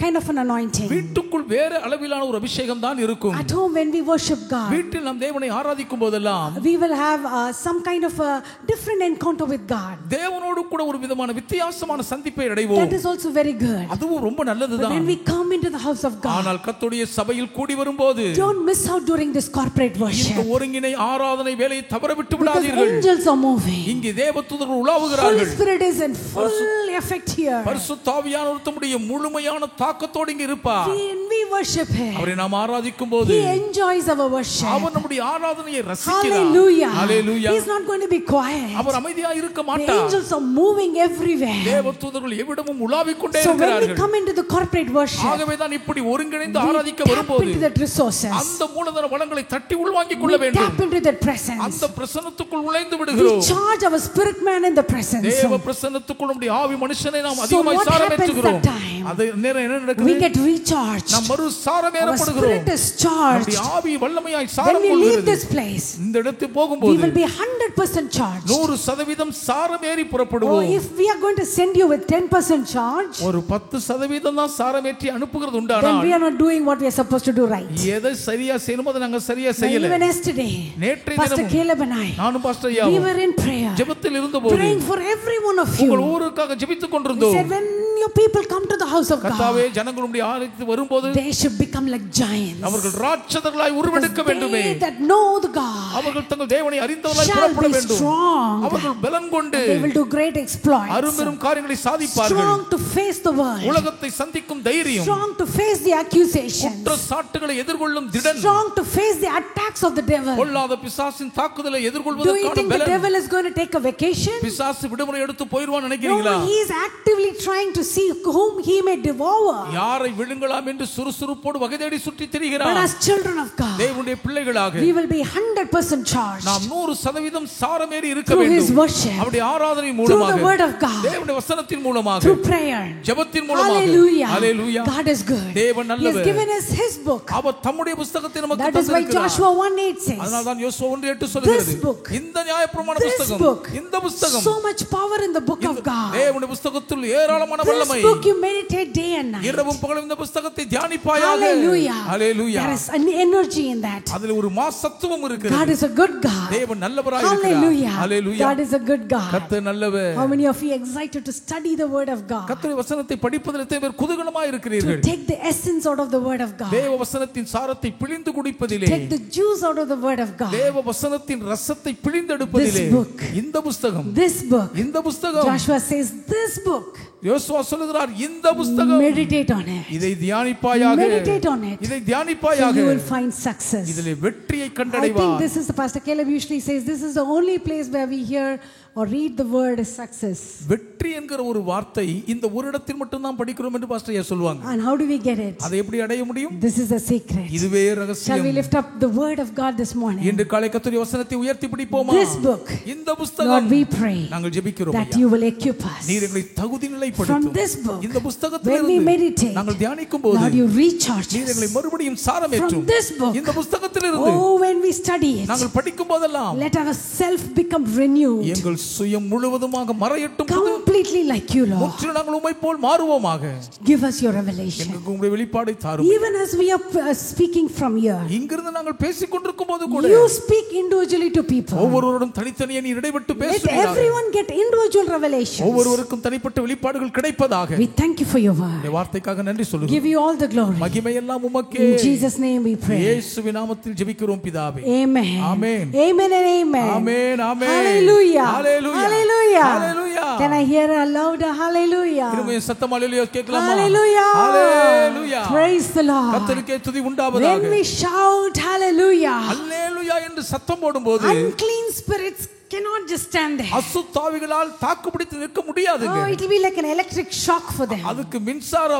kind of an anointing. வீட்டுக்குள் வேற அளவிலான ஒரு அபிஷேகம் தான் இருக்கும். At home when we worship God, வீட்டில் நாம் தேவனை ஆராதிக்கும் போதெல்லாம் we will have some kind of a different encounter with God. தேவனோடு கூட ஒரு விதமான வித்தியாசமான சந்திப்பை அடைவோம். That is also very good. அதுவும் ரொம்ப நல்லது. இருந்ததுதான். when we come into the house of God, ஆனால் கர்த்தருடைய சபையில் கூடி வரும்போது don't miss out during this corporate worship. இந்த ஒருங்கிணை ஆராதனை வேலையை தவற விட்டு Because விடாதீர்கள். angels are moving. இங்கே தேவதூதர்கள் Holy உலாவுகிறார்கள். Spirit is in full effect here. பரிசுத்த ஆவியானவர் தம்முடைய முழுமையான தாக்கத்தோடு இங்கே இருப்பார். When we worship Him, அவரை நாம் ஆராதிக்கும் போது He enjoys our worship. அவர் நம்முடைய ஆராதனையை ரசிக்கிறார். Hallelujah. Hallelujah. He's not going to be quiet. அவர் அமைதியா இருக்க The மாட்டார். angels are moving everywhere. தேவதூதர்கள் எவ்விடமும் உலாவிக் கொண்டே So when we இருக்கிறார்கள். come into the corporate worship, ஆகவே தான் இப்படி ஒருங்கிணைந்து we ஆராதிக்க tap வரும்போது into that resources. அந்த மூலதன வளங்களை தட்டி உள்வாங்கிக் கொள்ள We வேண்டும். tap into that presence. அந்த பிரசன்னத்துக்குள் நுழைந்து We விடுகிறோம். charge our spirit man in the presence. தேவ பிரசன்னத்துக்குள் நம்முடைய ஆவி மனுஷனை நாம் So அதிகமாய் what happens சாரமேற்றுகிறோம். that time? அது நேரம் என்ன We நடக்குது? get recharged. நாம் மறு Our சாரமேறப்படுகிறோம். spirit is charged. நம்முடைய ஆவி வல்லமையாய் When சாரம் we leave கொள்கிறது. this place, இந்த இடத்துக்கு we போகும்போது will be 100% charged. 100% சாரமேறி Oh, புறப்படுவோம். if we are going to send you with 10% charge, ஒரு 10% தான் சாரமேற்றி அனுப்புகிறது then உண்டானால் we are not doing what we are supposed to do right. எதை சரியா செய்யணுமோ அதை நாங்க சரியா Now, செய்யல. even yesterday, நேற்றைய Pastor தினமும் Caleb and I, நானும் பாஸ்டர் we ஐயாவும் were in prayer, ஜெபத்தில் இருந்தபோது praying for every one of உங்கள் you. ஊருக்காக ஜெபித்துக் We கொண்டிருந்தோம். said, when your people come to the house of கர்த்தாவே God, ஜனங்களுடைய ஆலயத்துக்கு வரும்போது they should become like giants. அவர்கள் ராட்சதர்களாய் உருவெடுக்க வேண்டுமே. They that know the God அவர்கள் தங்கள் தேவனை அறிந்தவர்களாய் shall புறப்பட be வேண்டும். strong. அவர்கள் பலன் கொண்டு They will do great exploits. அரும்பெரும் காரியங்களை சாதிப்பார்கள். Strong to face the world. உலகத்தை சந்திக்கும் தைரியம், Strong to face the accusations. குற்ற சாட்டுகளை எதிர்கொள்ளும் திடன், Strong to face the attacks of the devil. பொல்லாத பிசாசின் தாக்குதலை Do you எதிர்கொள்வதற்கான think the பலன். devil is going to take a vacation? பிசாசு விடுமுறை எடுத்து போயிடுவான்னு நினைக்கிறீங்களா? No, he is actively trying to see whom he may devour. யாரை விழுங்கலாம் என்று சுறுசுறுப்போடு வகை தேடி சுற்றி But திரிகிறார். as children of God, தேவனுடைய பிள்ளைகளாக we will be 100% charged நாம் 100% சாரமேறி இருக்க through his வேண்டும். worship, அவருடைய ஆராதனை through the மூலமாக, word of God, தேவனுடைய வசனத்தின் மூலமாக, through prayer. ஜெபத்தின் மூலமாக. Hallelujah. Hallelujah. God is good. தேவன் He has நல்லவர். given us his book. அவர் தம்முடைய புத்தகத்தை நமக்கு That is why தந்திருக்கிறார். Joshua 1:8 says, அதனால தான் யோசுவா 1:8 சொல்கிறது, This book, இந்த நியாயப்பிரமாண this புத்தகம், book, இந்த புத்தகம், so much power in the book of God. தேவனுடைய புத்தகத்தில் ஏராளமான வல்லமை. This book you meditate day and night. இரவும் பகலும் இந்த புத்தகத்தை தியானிப்பாயாக. Hallelujah. Hallelujah. There is an energy in that. அதில் ஒரு மாசத்துவம் God இருக்கிறது. is a good God. தேவன் நல்லவராய் இருக்கிறார். Hallelujah. Hallelujah. God is a good God. கர்த்தர் நல்லவர். How many of you excited to study the word of God? கர்த்தருடைய வசனத்தை படிப்பதில் எத்தனை பேர் குதூகலமாய் To இருக்கிறீர்கள்? take the essence out of the word of God. தேவ வசனத்தின் சாரத்தை பிழிந்து குடிப்பதிலே, Take the juice out of the word of God. தேவ வசனத்தின் ரசத்தை பிழிந்தெடுப்பதிலே, This book, இந்த புத்தகம், This book, இந்த புத்தகம், Joshua says, this book, யோசுவா சொல்லுகிறார், இந்த புத்தகம், meditate on it. இதை தியானிப்பாயாக, Meditate on it. இதை So தியானிப்பாயாக, you will find success. இதிலே வெற்றியை I கண்டடைவாய். think this is the Pastor Caleb usually says, this is the only place where we hear or read the word is success. வெற்றி என்கிற ஒரு வார்த்தை இந்த ஒரு இடத்தில் மட்டும் தான் படிக்கிறோம் என்று பாஸ்டர் ஐயா சொல்வாங்க. And how do we get it? அதை எப்படி அடைய முடியும்? This is the secret. இதுவே Shall ரகசியம். we lift up the word of God this morning? இன்று காலை கர்த்தருடைய வசனத்தை உயர்த்தி பிடிப்போமா? This book, இந்த Lord, புத்தகம், we pray நாங்கள் ஜெபிக்கிறோம் that ஐயா. you will equip us. நீர் எங்களை தகுதி From நிலைப்படுத்தும். this book, இந்த when we புத்தகத்திலிருந்து meditate, நாங்கள் தியானிக்கும் போது Lord, you recharge நீர் எங்களை us. மறுபடியும் சாரமேற்றும். From this book, இந்த புத்தகத்திலிருந்து oh, when we study it, நாங்கள் படிக்கும் போதெல்லாம் let our self become renewed, எங்கள் சுயம் முழுவதுமாக மறையட்டும். completely like you, Lord. முற்றிலும் நாங்கள் உம்மை போல் மாறுவோமாக. Give us your revelation. எங்களுக்கு உம்முடைய வெளிப்பாடை தாரும். Even as we are speaking from here, இங்கிருந்து நாங்கள் பேசிக் கொண்டிருக்கும் போது கூட you speak individually to people. ஒவ்வொருவரும் தனித்தனியே நீர் இடைப்பட்டு Let பேசுவீராக. everyone get individual revelations. ஒவ்வொருவருக்கும் தனிப்பட்ட வெளிப்பாடுகள் கிடைப்பதாக. We thank you for your word. இந்த வார்த்தைக்காக நன்றி சொல்லுகிறோம். Give you all the glory. மகிமை எல்லாம் உமக்கே. In Jesus' name we pray. இயேசுவின் நாமத்தில் ஜெபிக்கிறோம் பிதாவே. Amen. Amen. Amen and amen. Amen. Amen. Hallelujah. Hallelujah. Hallelujah. Hallelujah. Can I hear a louder hallelujah? திரும்ப சத்தம் ஹalleluya கேட்கலாமா? Hallelujah. Hallelujah. Praise the Lord. கர்த்தருக்கே துதி உண்டாவதாக. When we shout hallelujah, ஹalleluya என்று சத்தம் போடும்போது unclean spirits cannot just stand there. அசுத்தாவிகளால் தாக்குப்பிடித்து நிற்க முடியாதுங்க. Oh, it will be like an electric shock for them. அதுக்கு மின்சார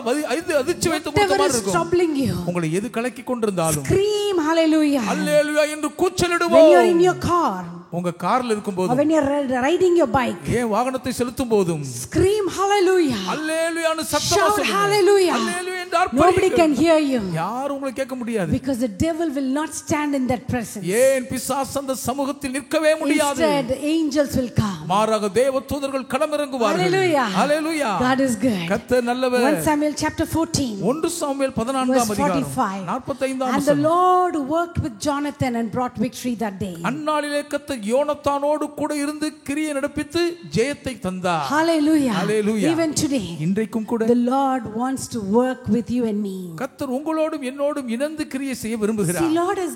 அதிர்ச்சி வைத்து கொடுத்த Whatever மாதிரி is இருக்கும். troubling you, உங்களை எது கலக்கி கொண்டிருந்தாலும் scream hallelujah. ஹalleluya என்று கூச்சலிடுவோம். When you are in your car, உங்க கார்ல இருக்கும்போது, or when you are riding your bike, ஏன் வாகனத்தை செலுத்தும் போதும் scream hallelujah. ஹalleluya ன்னு சத்தமா Shout சொல்லுங்க. hallelujah. ஹalleluya என்று Nobody can ஆர்ப்பரியுங்கள். hear you யாரும் உங்களை கேட்க முடியாது. because the devil will not stand in that presence. ஏன் பிசாசு அந்த சமூகத்தில் நிற்கவே முடியாது. Instead, the angels will come. மாறாக தேவ தூதர்கள் களமிறங்குவார்கள். Hallelujah. Hallelujah. God is good. கர்த்தர் நல்லவர். 1 Samuel chapter 14 1 சாமுவேல் 14ஆம் verse அதிகாரம் 45. 45ஆம் And the வசனம். Lord worked with Jonathan and brought victory that day. அந்நாளிலே கர்த்தர் யோனத்தானோடு கூட இருந்து கிரியை நடப்பித்து ஜெயத்தை தந்தார். Hallelujah. Hallelujah. Even today, இன்றைக்கும் கூட the Lord wants to work with you and me. கர்த்தர் உங்களோடும் என்னோடும் இணைந்து கிரியை செய்ய See, விரும்புகிறார். Lord has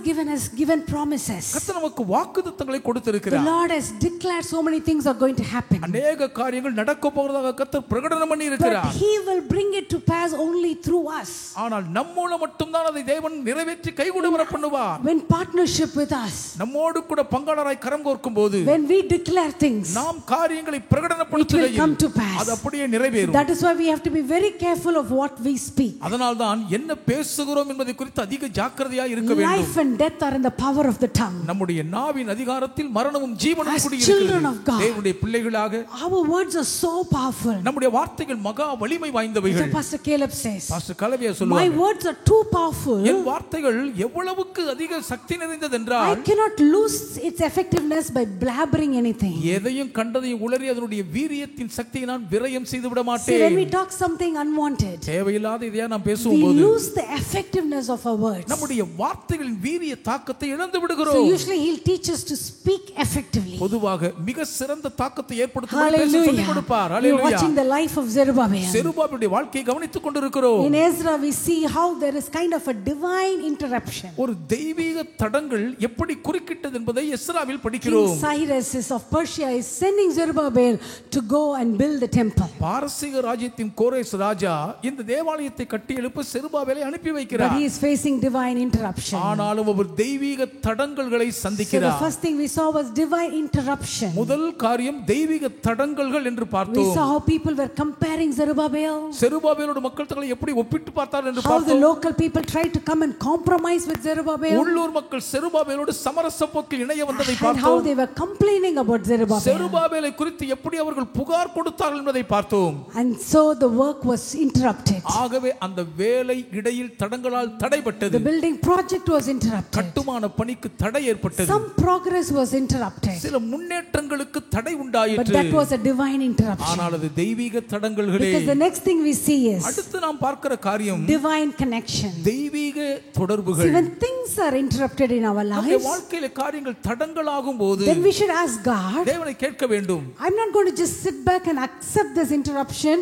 given promises. கர்த்தர் நமக்கு வாக்குத்தத்தங்களை The கொடுத்திருக்கிறார். Lord has declared so many things are going to happen. அநேக காரியங்கள் நடக்க போகிறதாக கர்த்தர் பிரகடனம் பண்ணி But இருக்கிறார். He will bring it to pass only through us. ஆனால் நம் மூலம் மட்டும் தான் அதை தேவன் நிறைவேற்றி கைகூட வர பண்ணுவார். When partnership with us, நம்மோடு கூட பங்காளராய் கரம் கோர்க்கும் போது when we declare things, நாம் காரியங்களை it will come பிரகடனப்படுத்துகையில் to pass. அது அப்படியே நிறைவேறும். That is why we have to be very careful of what we speak. அதனால்தான் என்ன பேசுகிறோம் என்பதை குறித்து அதிக ஜாக்கிரதையாய் இருக்க வேண்டும். Life and death are in the power of the tongue. நம்முடைய நாவின் அதிகாரத்தில் மரணமும் ஜீவனும் As குடியிருக்கிறது. children of God, தேவனுடைய பிள்ளைகளாக our words are so powerful. நம்முடைய வார்த்தைகள் மகா வலிமை So வாய்ந்தவைகள். Pastor Caleb says, பாஸ்டர் கலவையா my சொல்லுவாங்க, words are too powerful. என் வார்த்தைகள் எவ்வளவுக்கு அதிக சக்தி நிறைந்தது I என்றால் cannot lose its effectiveness by blabbering anything. எதையும் கண்டதையும் உளறி அதனுடைய வீரியத்தின் சக்தியை நான் விரயம் செய்து விட See, when மாட்டேன். we talk something unwanted, தேவையில்லாத இதையா நாம் we பேசும்போது lose the effectiveness of our words. நம்முடைய வார்த்தைகளின் வீரிய தாக்கத்தை இழந்து So விடுகிறோம். usually He'll teach us to speak effectively. பொதுவாக மிக சிறந்த தாக்கத்தை ஏற்படுத்தும்படி பேச Hallelujah. சொல்லிக் கொடுப்பார். We are hallelujah. watching the life of Zerubbabel. செருபாபேலுடைய வாழ்க்கையை கவனித்துக் கொண்டிருக்கிறோம். In Ezra, we see how there is kind of a divine interruption. ஒரு தெய்வீக தடங்கள் எப்படி குறுக்கிட்டது என்பதை எஸ்ராவில் King படிக்கிறோம். Cyrus of Persia is sending Zerubbabel to go and build the temple. பாரசீக ராஜ்யத்தின் கோரேஸ் ராஜா இந்த தேவாலயத்தை கட்டி எழுப்ப செருபாபேலை அனுப்பி But வைக்கிறார். he is facing divine interruption. ஆனாலும் அவர் தெய்வீக தடங்கல்களை So the சந்திக்கிறார். first thing we saw was divine interruption. முதல் காரியம் தெய்வீக தடங்கல்கள் என்று We பார்த்தோம். saw how people were comparing Zerubbabel, செருபாபேலோட மக்கள் தங்களை எப்படி ஒப்பிட்டு பார்த்தார் என்று how the பார்த்தோம். local people tried to come and compromise with Zerubbabel, உள்ளூர் மக்கள் செருபாபேலோடு சமரச போக்கில் இணைய வந்ததை and how பார்த்தோம். they were complaining about Zerubbabel. செருபாபேலை குறித்து எப்படி அவர்கள் புகார் கொடுத்தார்கள் என்பதை பார்த்தோம். And so the work was interrupted. ஆகவே அந்த வேலை இடையில் தடங்களால் தடைபட்டது. The building project was interrupted. கட்டுமான பணிக்கு தடை ஏற்பட்டது. Some progress was interrupted. சில முன்னேற்றங்களுக்கு தடை But உண்டாயிற்று. that was a divine interruption. ஆனால் அது தெய்வீக தடங்கல்களே. Because the next thing we see is அடுத்து நாம் பார்க்கிற காரியம் divine connection. தெய்வீக See, தொடர்புகள். when things are interrupted in our நம்முடைய lives, வாழ்க்கையில காரியங்கள் தடங்களாகும் போது then we should ask God, தேவனை கேட்க வேண்டும். I'm not going to just sit back and accept this interruption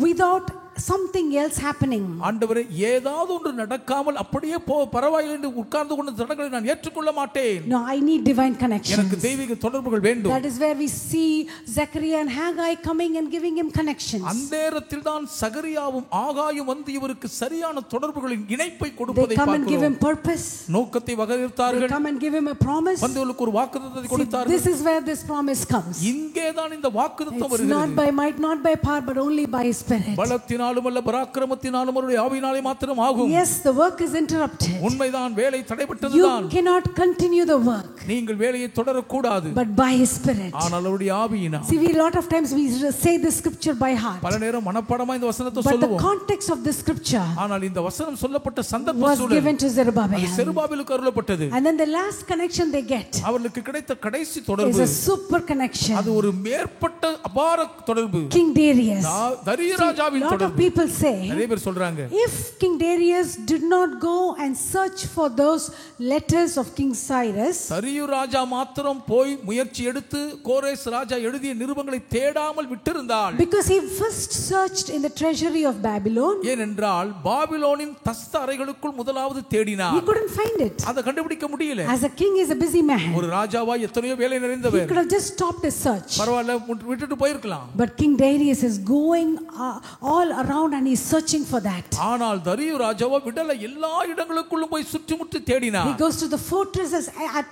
without something else happening. ஆண்டவரே, ஏதாவது ஒன்று நடக்காமல் அப்படியே பரவாயில்லை என்று உட்கார்ந்து கொண்ட தடங்களை நான் ஏற்றுக்கொள்ள மாட்டேன். No, I need divine connection. எனக்கு தெய்வீக தொடர்புகள் வேண்டும். That is where we see Zechariah and Haggai coming and giving him connections. அந்த நேரத்தில் தான் சகரியாவும் ஆகாயும் வந்து இவருக்கு சரியான தொடர்புகளின் இணைப்பை They கொடுப்பதை come and give him பார்க்கிறோம். purpose. நோக்கத்தை They வகையிட்டார்கள். come and give him a promise. வந்து இவருக்கு ஒரு வாக்குத்தத்தத்தை See, கொடுத்தார்கள். this is where this promise comes. இங்கே தான் இந்த வாக்குத்தத்தம் It's not வருகிறது. by might, not by power, but only by His Spirit. பலத்தினாலும் அல்ல பராக்கிரமத்தினாலும் அவருடைய ஆவியினாலே மாத்திரம் ஆகும். Yes, the work is interrupted. உண்மைதான், வேலை தடைபட்டதுதான். You cannot continue the work, நீங்கள் வேலையை தொடரக்கூடாது. but by His Spirit. ஆனால் அவருடைய ஆவியினால். See, a lot of times we say this scripture by heart, பல நேரம் மனப்பாடமா இந்த வசனத்தை but the சொல்லுவோம். context of this scripture ஆனால் இந்த வசனம் சொல்லப்பட்ட சந்தர்ப்ப was சூழல் given to Zerubbabel. அது செருபாபேலுக்கு அருளப்பட்டது. And then the last connection they get அவர்களுக்கு கிடைத்த கடைசி is தொடர்பு a super connection. அது ஒரு மேற்பட்ட அபார தொடர்பு. King Darius. தரிய ராஜாவின் Lot of தொடர்பு. people say, நிறைய பேர் சொல்றாங்க, if King Darius did not go and search for those letters of King Cyrus, தரியு ராஜா மாத்திரம் போய் முயற்சி எடுத்து கோரேஸ் ராஜா எழுதிய நிருபங்களை தேடாமல் விட்டிருந்தால், because he first searched in the treasury of Babylon, ஏனென்றால் பாபிலோனின் தஸ்த அறைகளுக்குள் முதலாவது தேடினார். he couldn't find it. அதை கண்டுபிடிக்க முடியல. As a king, is a busy man. ஒரு ராஜாவா எத்தனையோ வேலை He நிறைந்தவர். could have just stopped his search. பரவாயில்ல, விட்டுட்டு போயிருக்கலாம். But King Darius is going all around and he's searching for that. ஆனால் தரியு ராஜாவா விடல, எல்லா இடங்களுக்குள்ளும் போய் சுற்றிமுற்றி தேடினார். He goes to the fortresses at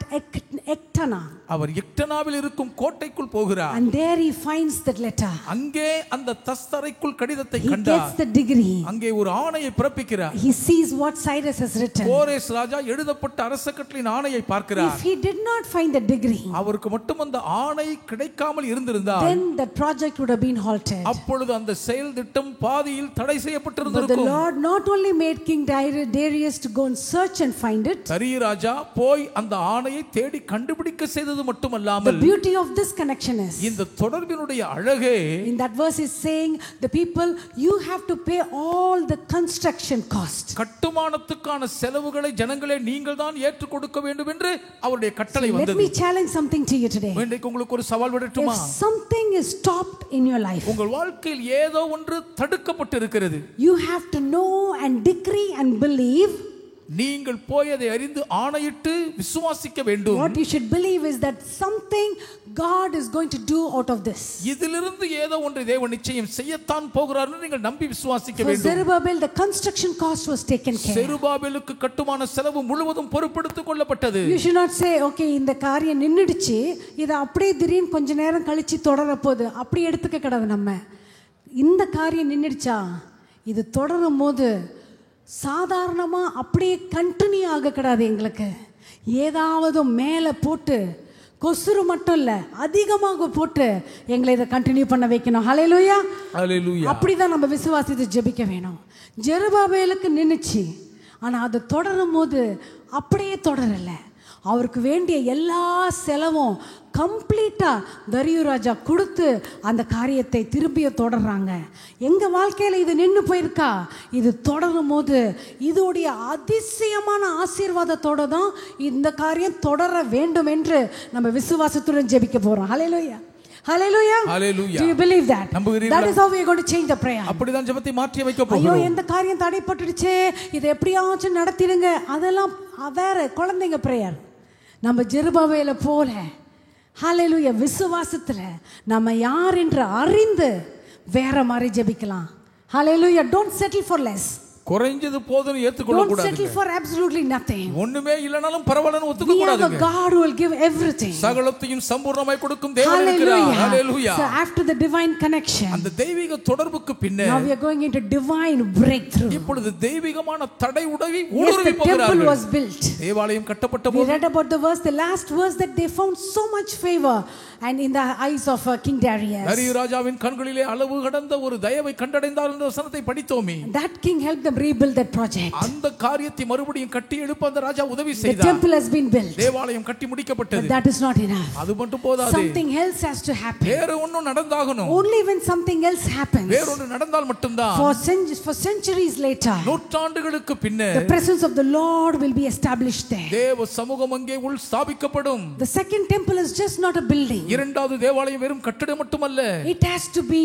Ektana. அவர் எக்டனாவில் இருக்கும் கோட்டைக்குள் போகிறார். And there he finds that letter. அங்கே அந்த தஸ்தரைக்குள் கடிதத்தை He கண்டார். gets the degree. அங்கே ஒரு ஆணையை பிறப்பிக்கிறார். He sees what Cyrus has written. கோரேஸ் ராஜா எழுதப்பட்ட அரச கட்டளையின் ஆணையை பார்க்கிறார். If he did not find the degree, அவருக்கு மட்டும் அந்த ஆணை கிடைக்காமல் இருந்திருந்தால் then the project would have been halted. அப்பொழுது அந்த செயல் திட்டம் பாதியில் தடை But the செய்யப்பட்டிருந்திருக்கும். Lord not only made King Darius to go and search and find it. தரிய ராஜா போய் அந்த ஆணையை தேடி கண்டுபிடிக்க செய்தது The மட்டுமல்லாமல் beauty of this connection is, இந்த தொடர்பினுடைய அழகே in that verse is saying, the people, you have to pay all the construction cost. கட்டுமானத்துக்கான செலவுகளை ஜனங்களே நீங்கள் தான் ஏற்றுக் கொடுக்க வேண்டும் என்று அவருடைய கட்டளை Let வந்தது. me challenge something to you today. இன்றைக்கு உங்களுக்கு ஒரு சவால் விடட்டுமா? If something is stopped in your life, உங்கள் வாழ்க்கையில் ஏதோ ஒன்று தடுக்கப்பட்டு இருக்கிறது. you have to know and decree and believe. நீங்கள் போய் அதை அறிந்து ஆணையிட்டு விசுவாசிக்க வேண்டும். What you should believe is that something God is going to do out of this. இதிலிருந்து ஏதோ ஒன்று தேவன் நிச்சயம் செய்யத்தான் போகிறார் என்று நீங்கள் நம்பி விசுவாசிக்க For வேண்டும். Zerubbabel, the construction cost was taken care. செருபாபேலுக்கு கட்டுமான செலவு முழுவதும் பொறுப்பெடுத்துக் கொள்ளப்பட்டது. You should not say, okay, இந்த காரியம் நின்னுடுச்சு, இதை அப்படியே திடீர்னு கொஞ்ச நேரம் கழிச்சு தொடர போகுது, அப்படி எடுத்துக்க கூடாது. நம்ம இந்த காரியம் நின்னுடுச்சா, இது தொடரும் போது சாதாரணமா அப்படியே கண்டினியூ ஆக கூடாது. எங்களுக்கு ஏதாவது மேலே போட்டு கொசுறு மட்டும் இல்ல, அதிகமாக போட்டு எங்களை இதை கண்டினியூ பண்ண வைக்கணும். ஹல்லேலூயா, ஹல்லேலூயா. அப்படிதான் நம்ம விசுவாசித்து ஜெபிக்க வேணும். ஜெருபாபேலுக்கு நின்னுச்சு, ஆனா அது தொடரும் போது அப்படியே தொடரல. அவருக்கு வேண்டிய எல்லா செலவும் கம்ப்ளீட்டா தரியு ராஜா கொடுத்து அந்த காரியத்தை திரும்பிய தொடர்றாங்க. எங்க வாழ்க்கையில இது நின்று போயிருக்கா? இது தொடரும் போது இதோடைய அதிசயமான ஆசீர்வாதத்தோட தான் இந்த காரியம் தொடர வேண்டும் என்று நம்ம விசுவாசத்துடன் ஜெபிக்க போறோம். ஹல்லேலூயா, hallelujah, hallelujah. Do you believe that? நம்புகிறீர்களா? That is how we are going to change the prayer. அப்படிதான் ஜெபத்தை மாற்றி வைக்க ஐயோ, போகிறோம். எந்த காரியம் தடைப்பட்டுடுச்சே, இது எப்படியாச்சும் நடத்திடுங்க, அதெல்லாம் வேற குழந்தைங்க பிரேயர். நம்ம ஜெருபாபேல போல ஹல்லேலூயா விசுவாசத்துல நம்ம யார் என்று அறிந்து வேற மாதிரி ஜெபிக்கலாம். ஹல்லேலூயா. Don't settle for less. குறைஞ்சது போதும் ஏத்துக்கொள்ள Don't கூடாது. settle for absolutely nothing. ஒண்ணுமே இல்லனாலும் பரவாயில்லைன்னு ஒத்துக்க We have கூடாதுங்க. a God who will give everything. சகலத்தையும் சம்பூர்ணமாய் கொடுக்கும் தேவன் இருக்கிறார். ஹல்லேலூயா. So after the divine connection, அந்த தெய்வீக தொடர்புக்கு பின்னே now we are going into divine breakthrough. இப்பொழுது தெய்வீகமான தடை உடவி Yes, ஊடுருவி the temple போகிறார்கள். was built. தேவாலயம் கட்டப்பட்ட We போது read about the verse, the last verse, that they found so much favor and in the eyes of King Darius. தரியு ராஜாவின் கண்களிலே அளவு கடந்த ஒரு தயவை கண்டடைந்தார் என்ற வசனத்தை படித்தோமே. That king helped them rebuild that project. அந்த காரியத்தை மறுபடியும் கட்டி எழுப்ப அந்த ராஜா உதவி The செய்தார். temple has been built. தேவாலயம் கட்டி But முடிக்கப்பட்டது. that is not enough. அது மட்டும் போதாது. Something else has to happen. வேற ஒண்ணு நடந்தாகணும். Only when something else happens, வேற ஒன்று நடந்தால் மட்டும்தான் for centuries later, நூற்றாண்டுகளுக்கு பின்னர் the presence of the Lord will be established there. தேவ சமூகம் அங்கே உள் ஸ்தாபிக்கப்படும். The second temple is just not a building. இரண்டாவது தேவாலயம் வெறும் கட்டடம் மட்டுமல்ல. It has to be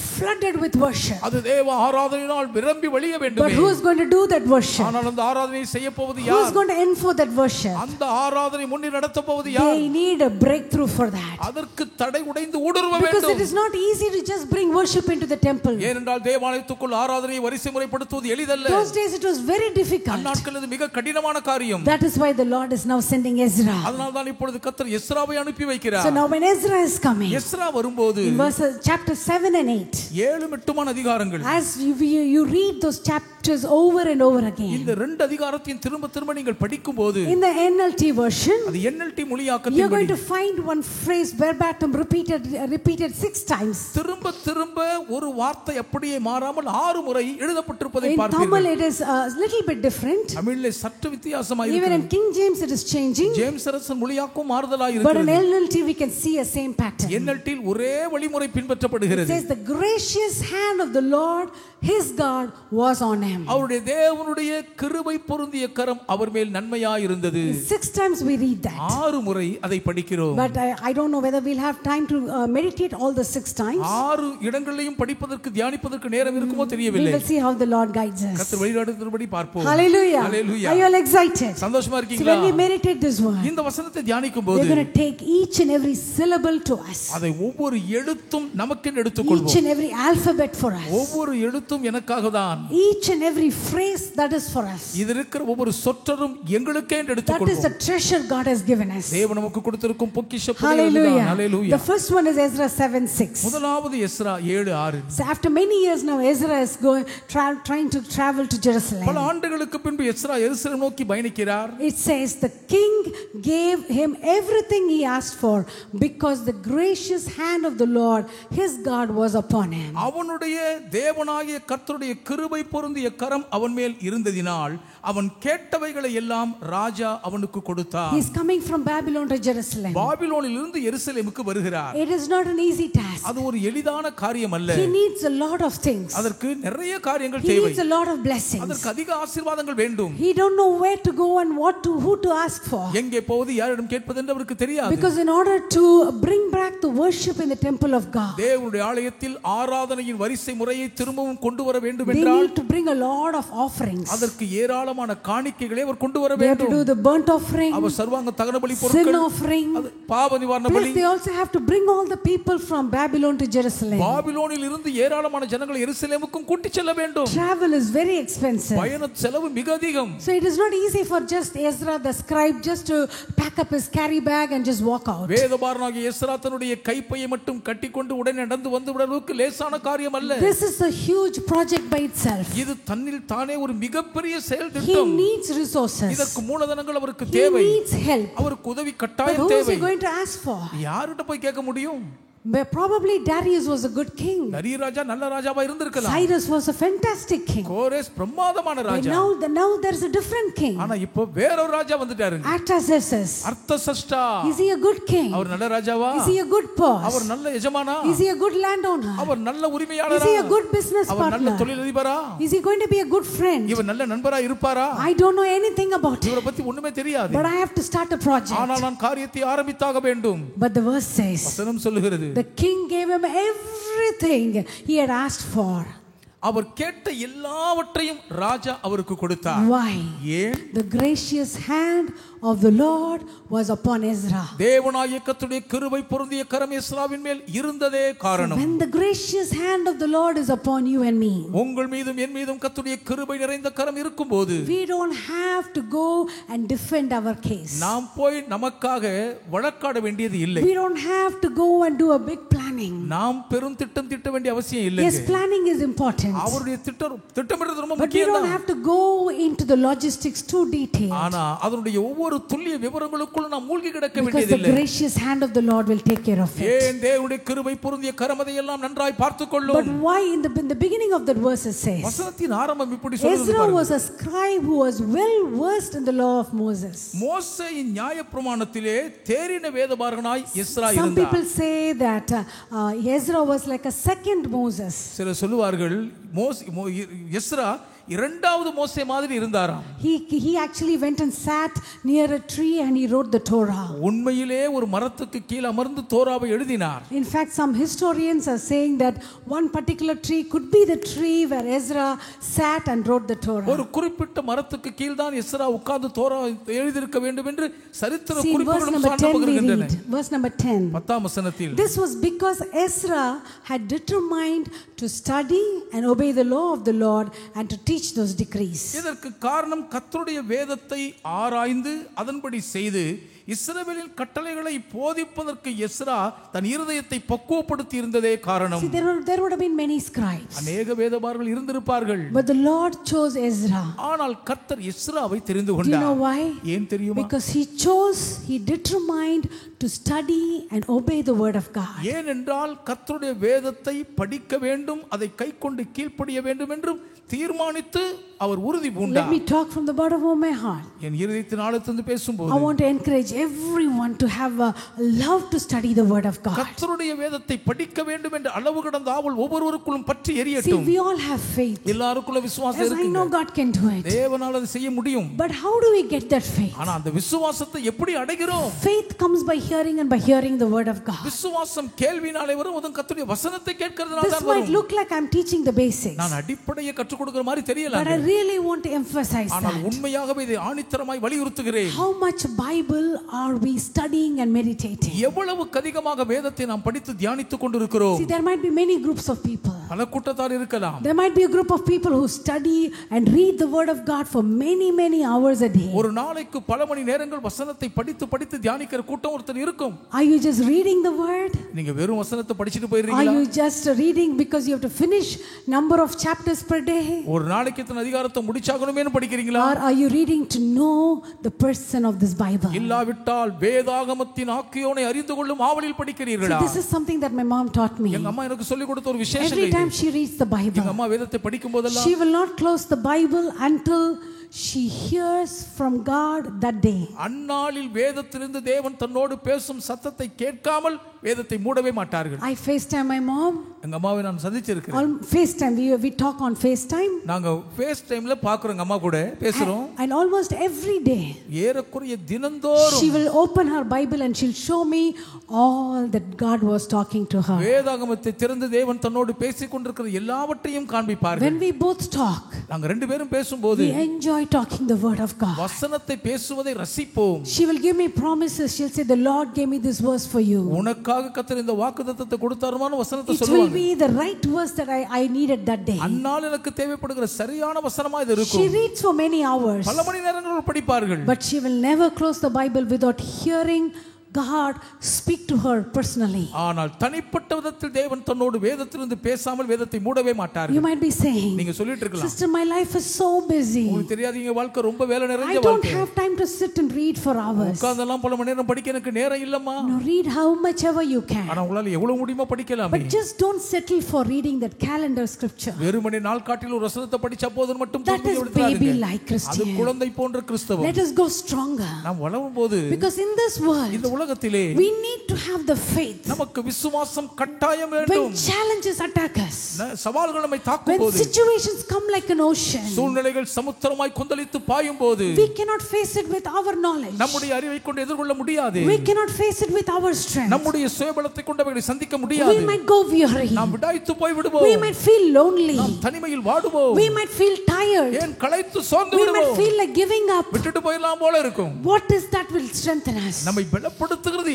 flooded with worship. அது தேவ ஆராதனையினால் விரும்பி வழிய But வேண்டுமே. who is going to do that worship? ஆனால் அந்த ஆராதனையை செய்ய போவது Who is யார்? going to enforce that worship? அந்த ஆராதனை முன்னே நடத்த போவது யார்? They need a breakthrough for that. அதற்கு தடை உடைந்து ஊடுருவ Because it வேண்டும். is not easy to just bring worship into the temple. ஏனென்றால் தேவாலயத்துக்குள் ஆராதனையை வரிசை முறைப்படுத்துவது எளிதல்ல. Those days it was very difficult. அந்நாட்களில் இது மிக கடினமான காரியம். That is why the Lord is now sending Ezra. அதனால் தான் இப்பொழுது கர்த்தர் எஸ்ராவை அனுப்பி வைக்கிறார். So now when Ezra is coming, Ezra வரும்போது in verses chapter 7 and 8, 7-8 அதிகாரங்கள், as you read those chapters over and over again, இந்த ரெண்டு அதிகாரத்தையும் திரும்ப திரும்ப நீங்கள் படிக்கும்போது in the NLT version, அது NLT you are மொழியாக்கத்தின் going to find one phrase verbatim repeated 6 times. திரும்ப திரும்ப ஒரு வார்த்தை அப்படியே மாறாமல் 6 முறை எழுதப்பட்டிருப்பதை In Tamil பார்ப்பீர்கள். it is a little bit different. தமிழிலே சற்று வித்தியாசமாக Even in இருக்கிறது. King James it is changing. James அரசன் மொழியாக்கம் மாறுதலாக But in இருக்கிறது. NLT we can see a same pattern. NLT ஒரே வழிமுறை It பின்பற்றப்படுகிறது. says the gracious hand of the Lord his God was on him. அவருடைய தேவனுடைய கிருபை பொருந்திய கரம் அவர் மேல் நன்மையாய் இருந்தது. 6 times we read that. 6 முறை அதை படிக்கிறோம். But I don't know whether we'll have time to meditate all the 6 times. 6 இடங்களிலும் படிப்பதற்கு தியானிப்பதற்கு நேரம் இருக்குமோ We தெரியவில்லை. will see how the Lord guides us. கர்த்தர் வழிநடத்தும்படி பார்ப்போம். Hallelujah. Hallelujah. Are you all excited? சந்தோஷமா So இருக்கீங்களா? when we meditate this word, இந்த வசனத்தை தியானிக்கும் we're போது going to take each and every syllable to us. அதை ஒவ்வொரு எழுத்தும் நமக்கு Each எடுத்துக்கொள்வோம். and every alphabet for us. ஒவ்வொரு எழுத்தும் எனக்காக தான். Each and and every phrase that is for us. இது இருக்கிற ஒவ்வொரு சொற்றரும் எங்களுக்கே என்று That is எடுத்துக்கொள்வோம். the treasure God has given us. தேவன் நமக்கு கொடுத்திருக்கும் பொக்கிஷ Hallelujah. Hallelujah. The first one is Ezra 7:6. முதலாவது Ezra 7:6. So after many years now, Ezra is trying to travel to Jerusalem. பல ஆண்டுகளுக்கு பின்பு எஸ்ரா எருசலேம் நோக்கி பயணிக்கிறார். It says the king gave him everything he asked for because the gracious hand of the Lord his God was upon him. அவனுடைய தேவனாகிய கர்த்தருடைய கிருபை பொருந்திய கரம் அவன் மேல் இருந்ததினால் அவன் கேட்டவைகளை எல்லாம் ராஜா அவனுக்கு கொடுத்தார். He is coming from Babylon to Jerusalem. பாபிலோனில் இருந்து எருசலேமுக்கு வருகிறார். It is not an easy task. அது ஒரு எளிதான காரியம் அல்ல. He needs a lot of things. அதற்கு நிறைய காரியங்கள் He தேவை. needs a lot of blessings. அதற்கு அதிக ஆசீர்வாதங்கள் வேண்டும். He don't know where to go and who to ask for. எங்கே போவது யாரிடம் கேட்பது என்று அவருக்கு தெரியாது. Because in order to bring back the worship in the temple of God, தேவனுடைய ஆலயத்தில் ஆராதனையின் வரிசை முறையை திரும்பவும் கொண்டு வர வேண்டும் they என்றால் need to bring a lot of offerings. அதற்கு ஏராளமான காணிக்கைகளை அவர் கொண்டு வர They have to வேண்டும். do the burnt offering, அவர் சர்வாங்க தகனபலி sin பொருட்கள், offering. பாவ நிவாரண Plus பலி. they also have to bring all the people from Babylon to Jerusalem. பாபிலோனில் இருந்து ஏராளமான ஜனங்களை எருசலேமுக்கும் கூட்டிச் செல்ல வேண்டும். Travel is very expensive. பயண செலவு மிக அதிகம். So it is not easy for just Ezra the scribe just to pack up his carry bag and just walk out. வேதபாரனாகிய எஸ்ரா தன்னுடைய கைப்பையை மட்டும் கட்டிக்கொண்டு உடனே நடந்து வந்து விடுவதற்கு லேசான காரியம் அல்ல. This is a huge project by itself. இது தன்னில் தானே ஒரு மிகப்பெரிய செயல் He திட்டம். needs resources. இதற்கு மூலதனங்கள் அவருக்கு He தேவை. needs help. அவருக்கு உதவி But கட்டாயம் who is தேவை. he going to ask for? யார்கிட்ட போய் கேட்க முடியும்? But probably Darius was a good king. நரி ராஜா நல்ல ராஜாவா இருந்திருக்கலாம். Cyrus was a fantastic king. கோரேஸ் பிரமாதமான But Raja. now there is a different king. ஆனா இப்போ வேற ஒரு ராஜா வந்துட்டாருங்க. Artaxerxes. அர்த்தசஷ்டா. Is he a good king? அவர் நல்ல ராஜாவா? Is he a good boss? அவர் நல்ல எஜமானா? Is he a good landowner? அவர் நல்ல Is உரிமையாளரா? he a good business அவர் நல்ல partner? தொழிலதிபரா? Is he going to be a good friend? இவர் நல்ல நண்பரா இருப்பாரா? I don't know anything about it. இவரை பத்தி ஒண்ணுமே தெரியாது. But I have to start a project. ஆனால் நான் காரியத்தை ஆரம்பித்தாக வேண்டும். But the verse says, வசனம் சொல்லுகிறது. the king gave him everything he had asked for. அவர் கேட்ட எல்லாவற்றையும் ராஜா அவருக்கு கொடுத்தார். Why? ஏன்? The gracious hand of the Lord was upon Ezra. தேவனாகிய கர்த்தருடைய கிருபை பொருந்திய கரம் எஸ்ராவின் மேல் இருந்ததே காரணம். When the gracious hand of the Lord is upon you and me, உங்கள் மீதும் என் மீதும் கர்த்தருடைய கிருபை நிறைந்த கரம் இருக்கும்போது we don't have to go and defend our case. நாம் போய் நமக்காக வழக்காட வேண்டியது இல்லை. We don't have to go and do a big planning. நாம் பெரும் திட்டம் திட்ட வேண்டிய அவசியம் இல்லை. Yes, planning is important. அவருடைய திட்டமிடுறது ரொம்ப But we முக்கியம் don't தான். have to go into the logistics too detailed. ஆனா அதனுடைய ஒவ்வொரு துல்லிய விவரங்களுக்குள்ள நாம் மூழ்கி கிடக்க Because the வேண்டியதில்லை. gracious hand of the Lord will take care of it. ஏன் தேவனுடைய கிருபை பொருந்திய கரம் அதையெல்லாம் நன்றாய் பார்த்துக்கொள்ளும். But why in the beginning of that verse it says, வசனத்தின் ஆரம்பம் இப்படி சொல்லுது Ezra பாருங்க. was a scribe who was well versed in the law of Moses. மோசேயின் நியாயப்பிரமாணத்திலே தேறின வேதபாரகனாய் எஸ்ரா Some இருந்தார். people say that Ezra was like a second Moses. சிலர் சொல்லுவார்கள் Ezra இரண்டாவது மோசே மாதிரி இருந்தாராம். He actually went and sat near a tree and he wrote the Torah. உண்மையிலே ஒரு மரத்துக்கு கீழ அமர்ந்து தோராவை எழுதினார். In fact, some historians are saying that one particular tree could be the tree where Ezra sat and wrote the Torah. ஒரு குறிப்பிட்ட மரத்துக்கு கீழ் தான் எஸ்ரா உட்கார்ந்து தோரா எழுதியிருக்க வேண்டும் என்று சரித்திர See, verse குறிப்புகளும் number 10 we சான்றப்படுகின்றன. read. Verse number 10. 10ஆம் வசனத்தில் This was because Ezra had determined to study and obey the law of the Lord and to teach those decrees. இதற்கு காரணம் கர்த்தருடைய வேதத்தை ஆராய்ந்து அதன்படி செய்து இஸ்ரவேலின் கட்டளைகளை போதிப்பதற்கு எஸ்ரா தன் இருதயத்தை பக்குவப்படுத்தி இருந்ததே காரணம். See, there would have been many scribes. அநேக வேதபாரகர்கள் இருந்திருப்பார்கள். But the Lord chose Ezra. ஆனால் கர்த்தர் எஸ்ராவை தெரிந்து Do you know கொண்டார். why? ஏன் தெரியுமா? Because he determined to study and obey the word of God. ஏனென்றால் கர்த்தருடைய வேதத்தை படிக்க வேண்டும், அதை கைக்கொண்டு கீழ்ப்படிய வேண்டும் என்று தீர்மானித்து அவர் உறுதி Let பூண்டார். me talk from the bottom of my heart. என் இருதயத்தின் ஆழத்திலிருந்து பேசும்போது I want to encourage everyone to have a love to study the word of God. கர்த்தருடைய வேதத்தை படிக்க வேண்டும் என்ற அளவு கடந்த ஆவல் ஒவ்வொருவருக்குள்ளும் பற்றி See, எரியட்டும். we all have faith. எல்லாருக்குள்ள விசுவாசம் Yes, I know இருக்கு. God can do it. தேவனால் அதை செய்ய முடியும். But how do we get that faith? ஆனா அந்த விசுவாசத்தை எப்படி அடைகிறோம்? Faith comes by hearing and by hearing the word of God. விசுவாசம் கேள்வினாலே வரும், அதுவும் கர்த்தருடைய வசனத்தை கேட்கிறதுனால This தான் might வரும். look like I'm teaching the basics. நான் அடிப்படையை கற்றுக் கொடுக்கிற மாதிரி தெரியல. But I really want to emphasize ஆனால் that. உண்மையாகவே இதை ஆணித்தரமாய் வலியுறுத்துகிறேன். How much Bible are we studying and meditating? எவ்வளவு அதிகமாக வேதத்தை நாம் படித்து தியானித்துக் கொண்டிருக்கிறோம். See, there might be many groups of people. பல கூட்டத்தார் இருக்கலாம். There might be a group of people who study and read the word of God for many hours a day. ஒரு நாளைக்கு பல மணி நேரங்கள் வசனத்தை படித்து தியானிக்கிற கூட்டம் ஒருத்தர் இருக்கும். Are you just reading the word? நீங்க வெறும் வசனத்தை படிச்சிட்டு Are போயிடுறீங்களா? you just reading because you have to finish number of chapters per day? ஒரு நாளைக்கு இத்தனை அதிகாரத்தை முடிச்சாகணுமேனு படிக்கிறீங்களா? Or are you reading to know the person of this Bible? இல்லாவிட்டால் வேதாகமத்தின் ஆக்கியோனை அறிந்து கொள்ளும் ஆவலில் படிக்கிறீர்களா? So this is something that my mom taught me. எங்க அம்மா எனக்கு சொல்லி கொடுத்த ஒரு விசேஷம். Every time she reads the Bible, எங்க அம்மா வேதத்தை படிக்கும் போதெல்லாம் she will not close the Bible until she hears from God that day. அந்நாளில் வேதத்திலிருந்து தேவன் தன்னோடு பேசும் சத்தத்தை கேட்காமல் வேதத்தை மூடவே மாட்டார்கள். I FaceTime my mom. எங்க அம்மாவை நான் சந்திச்சிருக்கிறேன். On FaceTime, we talk on FaceTime. நாங்க FaceTimeல பாக்குறோம் அம்மா கூட பேசுறோம். And almost every day, ஏறக்குறைய தினந்தோறும் she will open her Bible and she'll show me all that God was talking to her. வேதாகமத்தை திறந்து தேவன் தன்னோடு பேசிக் கொண்டிருக்கிற எல்லாவற்றையும் காண்பிப்பார்கள். When we both talk, நாங்க ரெண்டு பேரும் பேசும்போது we enjoy talking the word of God. வசனத்தை பேசுவதை ரசிப்போம். She will give me promises. She'll say, the Lord gave me this verse for you. உனக்காக கர்த்தர் இந்த வாக்குத்தத்தத்தை கொடுத்தாருமான்னு வசனத்தை It will சொல்லுவாங்க. be the right verse that I needed that day. அந்நாள் எனக்கு தேவைப்படுகிற சரியான வசனமா இது இருக்கும். She reads for many hours, பல மணி நேரங்கள் படிப்பார்கள். but she will never close the Bible without hearing God speak to her personally. ஆனால் தனிப்பட்ட விதத்தில் தேவன் தன்னோடு வேதத்திலிருந்து பேசாமல் வேதத்தை மூடவே மாட்டார்கள். You might be saying, நீங்க சொல்லிட்டு இருக்கலாம், sister, my life is so busy. உங்களுக்கு தெரியாதீங்க வாழ்க்கை ரொம்ப வேலை நிறைஞ்ச I don't வாழ்க்கை. have time to sit and read for hours. உட்கார்ந்தெல்லாம் பல மணி நேரம் படிக்க எனக்கு நேரம் இல்லம்மா. No, read how much ever you can. ஆனா உங்களால எவ்வளவு முடியுமோ படிக்கலாமே. But just don't settle for reading that calendar scripture. வெறுமனே நாள் காட்டில் ஒரு வசனத்தை படிச்சா போதும் மட்டும் That is baby like அது Christian. குழந்தை போன்ற கிறிஸ்தவம். Let us go stronger. நாம் வளரும் போது Because in this world, இந்த உலகத்திலே we need to have the faith. நமக்கு விசுவாசம் கட்டாயம் When வேண்டும். challenges attack us, சவால்கள் நம்மை தாக்கும் when போது, situations come like an ocean, சூழ்நிலைகள் சமுத்திரமாய் கொந்தளித்து பாயும் போது, we cannot face it with our knowledge. நம்முடைய அறிவை கொண்டு எதிர்கொள்ள முடியாது. We cannot face it with our strength. நம்முடைய சுயபலத்தை கொண்டு அவைகளை சந்திக்க முடியாது. We might go weary. நாம் விடாய்த்து போய் விடுவோம். We might feel lonely. நாம் தனிமையில் வாடுவோம். We might feel tired. ஏன் களைத்து சோர்ந்து We might விடுவோம். feel like giving up. விட்டுட்டு போயிடலாம் போல இருக்கும். What is that will strengthen us? நம்மை பலப்படுத்துகிறது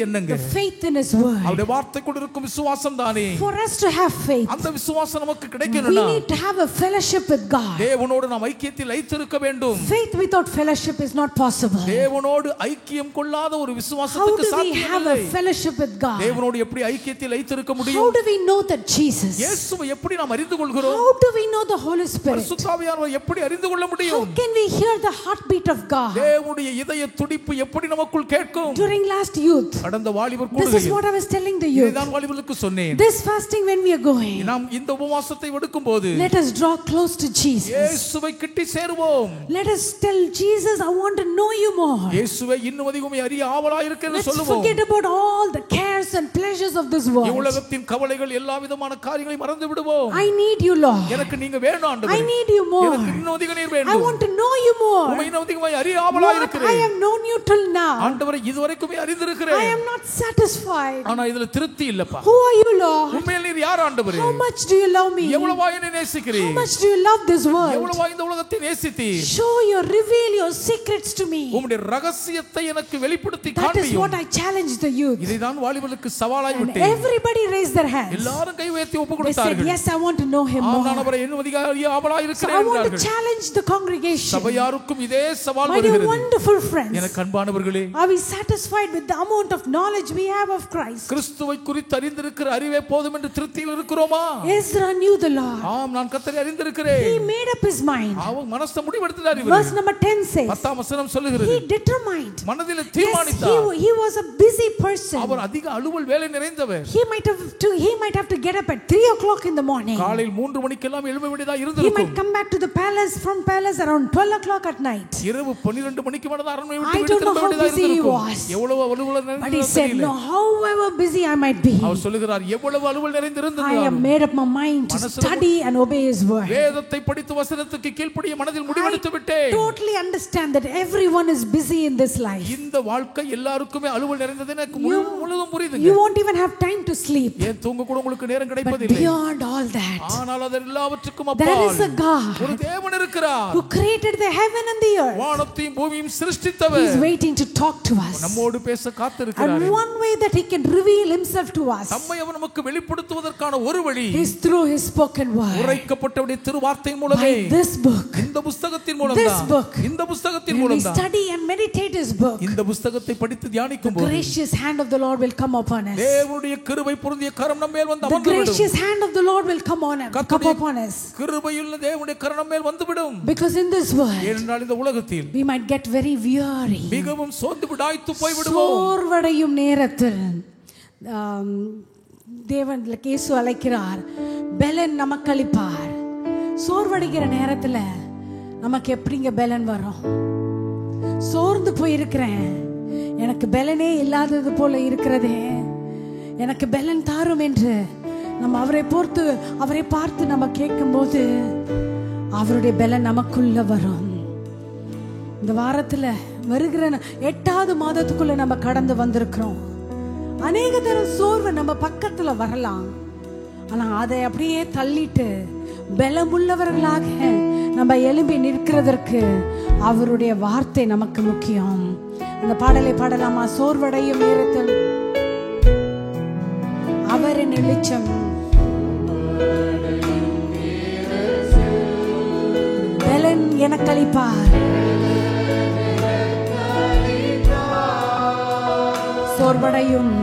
என்னங்க? The faith in His word. அவருடைய வார்த்தை கொண்டு இருக்கும் விசுவாசம் தானே. For us to have faith, அந்த விசுவாசம் நமக்கு we கிடைக்கணும்னா need to have a fellowship with God. தேவனோடு நாம் ஐக்கியத்தில் லயித்திருக்க வேண்டும். Faith without fellowship is not possible. தேவனோடு ஐக்கியம் கொள்ளாத ஒரு How விசுவாசத்துக்கு do we have சாத்தியமில்லை. a fellowship with God? தேவனோடு எப்படி ஐக்கியத்தில் லயித்திருக்க How முடியும்? do we know that Jesus? இயேசுவை எப்படி நாம் அறிந்து கொள்கிறோம்? How do we know the Holy Spirit? பரிசுத்த ஆவியானவரை எப்படி அறிந்து கொள்ள How முடியும்? can we hear the heartbeat of God? தேவனுடைய இதய துடிப்பு எப்படி நமக்குள் கேட்கும்? During last youth, கடந்த வாலிபர் this is கூடுகையில் what I was telling the youth. இதுதான் வாலிபர்களுக்கு சொன்னேன். This fasting when we are going, நாம் இந்த உபவாசத்தை எடுக்கும் போது let us draw close to Jesus. இயேசுவை கிட்டி சேருவோம். Let us tell Jesus, I want to know you more. இயேசுவை இன்னும் அதிகமாக அறிய ஆவலாய் இருக்கிறேன்னு Let's சொல்லுவோம். forget about all the cares and pleasures of this world. உலகத்தின் கவலைகள் எல்லா விதமான காரியங்களை மறந்து விடுவோம். I need you, Lord. எனக்கு நீங்க வேணும் ஆண்டவரே. I need you more. எனக்கு இன்னும் அதிக நீர் I வேண்டும். want to know you more. உம்மை இன்னும் அதிகமாக அறிய ஆவலாய் What I இருக்கிறேன். have known you till now, ஆண்டவரே இதுவரைக்குமே அறிந்திருக்கிறேன். I am not satisfied. ஆனா இதுல திருப்தி இல்லப்பா. Who are you, Lord? உண்மையில் நீர் யார் ஆண்டவரே? How much do you love me? எவ்வளவா என்னை How நேசிக்கிறீர்? much do you love this world? எவ்வளவா இந்த உலகத்தை நேசித்தீர்? Reveal your secrets to me. உம்முடைய ரகசியத்தை எனக்கு வெளிப்படுத்தி That is காண்பியும். what I challenge the youth. இதைதான் வாலிபர்களுக்கு சவாலாய் And விட்டேன். everybody raised their hands. எல்லாரும் கை உயர்த்தி ஒப்பு They said, கொடுத்தார்கள். yes, I want to know him நான் more. அவரை இன்னும் அதிக அறிய ஆவலாய் So இருக்கிறேன் I want to என்றார்கள். challenge the congregation. சபையாருக்கும் இதே சவால் My dear வருகிறது. wonderful friends, எனக்கு அன்பானவர்களே, are we satisfied with the amount of knowledge we have of Christ? கிறிஸ்துவை குறித்து அறிந்திருக்கிற அறிவே போதும் என்று திருப்தியில் இருக்கிறோமா? Ezra knew the Lord. ஆம், நான் கர்த்தரை அறிந்திருக்கிறேன். He made up his mind. அவன் மனசை முடிவெடுத்தார். இவர் Verse number 10 says, 10ஆம் வசனம் சொல்லுகிறது, he determined. மனதில் Yes, தீர்மானித்தார். he was a busy person. அவர் அதிக அலுவல் வேலை நிறைந்தவர். He might have to get up at 3 o'clock in the morning. காலையில் 3 மணிக்கெல்லாம் எழும்ப வேண்டியதா He இருந்திருக்கும். might come back to the palace from palace around 12 o'clock at night. இரவு 12 மணிக்கு மேல தான் அரண்மனை I விட்டு don't வீடு know திரும்ப how வேண்டியதா busy he இருந்திருக்கும். was. எவ்வளவு அலுவல் But he நிறைந்தது said, தெரியல. no, however busy I might be, அவர் சொல்லுகிறார், எவ்வளவு அலுவல் I have நிறைந்திருந்தாலும் made up my mind to study and obey his word. வேதத்தை படித்து வசனத்துக்கு கீழ்ப்படிய மனதில் முடிவெடுத்து விட்டேன். Totally understand that everyone is busy in this life. இந்த வாழ்க்கை எல்லாருக்குமே அலுவல் நிறைந்தது எனக்கு முழுதும் புரியுதுங்க. You won't even have time to sleep. ஏன் தூங்க கூட உங்களுக்கு நேரம் But கிடைப்பதில்லை. beyond all that, ஆனால் அது எல்லாவற்றுக்கும் there is a அப்பால் God ஒரு தேவன் இருக்கிறார். who created the heaven and the earth. வானத்தையும் பூமியையும் He சிருஷ்டித்தவர் is waiting to talk to us. நம்மோடு பேச காத்திருக்கிறார். And one way that he can reveal himself to us தம்மை அவர் நமக்கு வெளிப்படுத்துவதற்கான ஒரு வழி is through his spoken word. உரைக்கப்பட்டவருடைய திருவார்த்தையின் மூலமே. By this book, இந்த புத்தகத்தின் மூலம் this தான். book, இந்த புத்தகத்தின் when we மூலம் தான். study and meditate his book, இந்த புத்தகத்தை படித்து the தியானிக்கும் போது gracious hand of the Lord will come upon us. தேவனுடைய கிருபை பொருந்திய கரம் நம்ம மேல் வந்து The அமர்ந்துவிடும். gracious hand of the Lord will come upon us. கிருபையுள்ள தேவனுடைய கரம் நம்ம மேல் வந்துவிடும். Because in this world ஏனென்றால் இந்த உலகத்தில் we might get very weary. மிகவும் சோர்ந்து விடாய்த்து போய் விடுவோம். சோர்வடையும் நேரத்தில் தேவன் இயேசு அழைக்கிறார், பெலன் நமக்கு அளிப்பார். சோர்வடைகிற நேரத்துல நமக்கு எப்படிங்க பெலன் வரும்? சோர்ந்து போயிருக்கிறேன், எனக்கு பெலனே இல்லாதது போல இருக்கிறதே, எனக்கு பெலன் தாரும் என்று நம்ம அவரை பார்த்து நம்ம கேட்கும்போது அவருடைய பெலன் நமக்குள்ள வரும். இந்த வாரத்துல வருகிற 8வது மாதத்துக்குள்ள நம்ம கடந்து வந்திருக்கிறோம். அநேக தரம் சோர்வு நம்ம பக்கத்துல வரலாம், ஆனா அதை அப்படியே தள்ளிட்டு பலமுள்ளவர்களாக நம்ம எழும்பி நிற்கிறதற்கு அவருடைய வார்த்தை நமக்கு முக்கியம். அந்த பாடலை பாடலாமா? சோர்வடையும் நேரத்தில் அவரின் வெளிச்சம், பெலன் எனக்கு அளிப்பார். சோர்வடையும்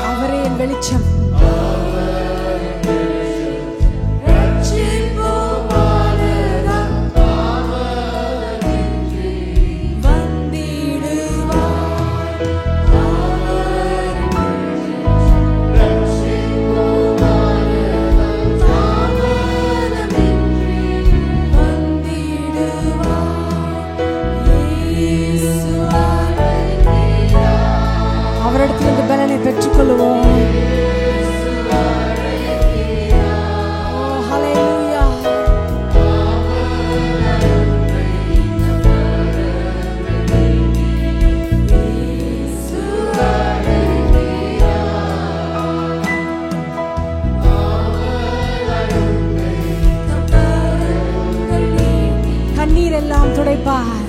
அவரே என் வெளிச்சம். அவரிடத்திலிருந்து பலனை பெற்றுக்கொள்வோம். கண்ணீர் எல்லாம் துடைப்பார்.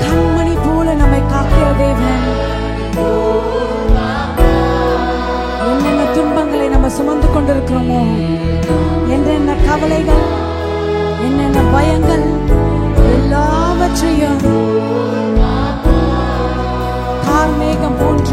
கண்மணி போல நம்மை காக்கிற தேவன். என்னென்ன துன்பங்களை நம்ம சுமந்து கொண்டிருக்கிறோமோ, என்னென்ன கவலைகள், என்னென்ன பயங்கள், எல்லாவற்றையும் கார்மேகம் போன்ற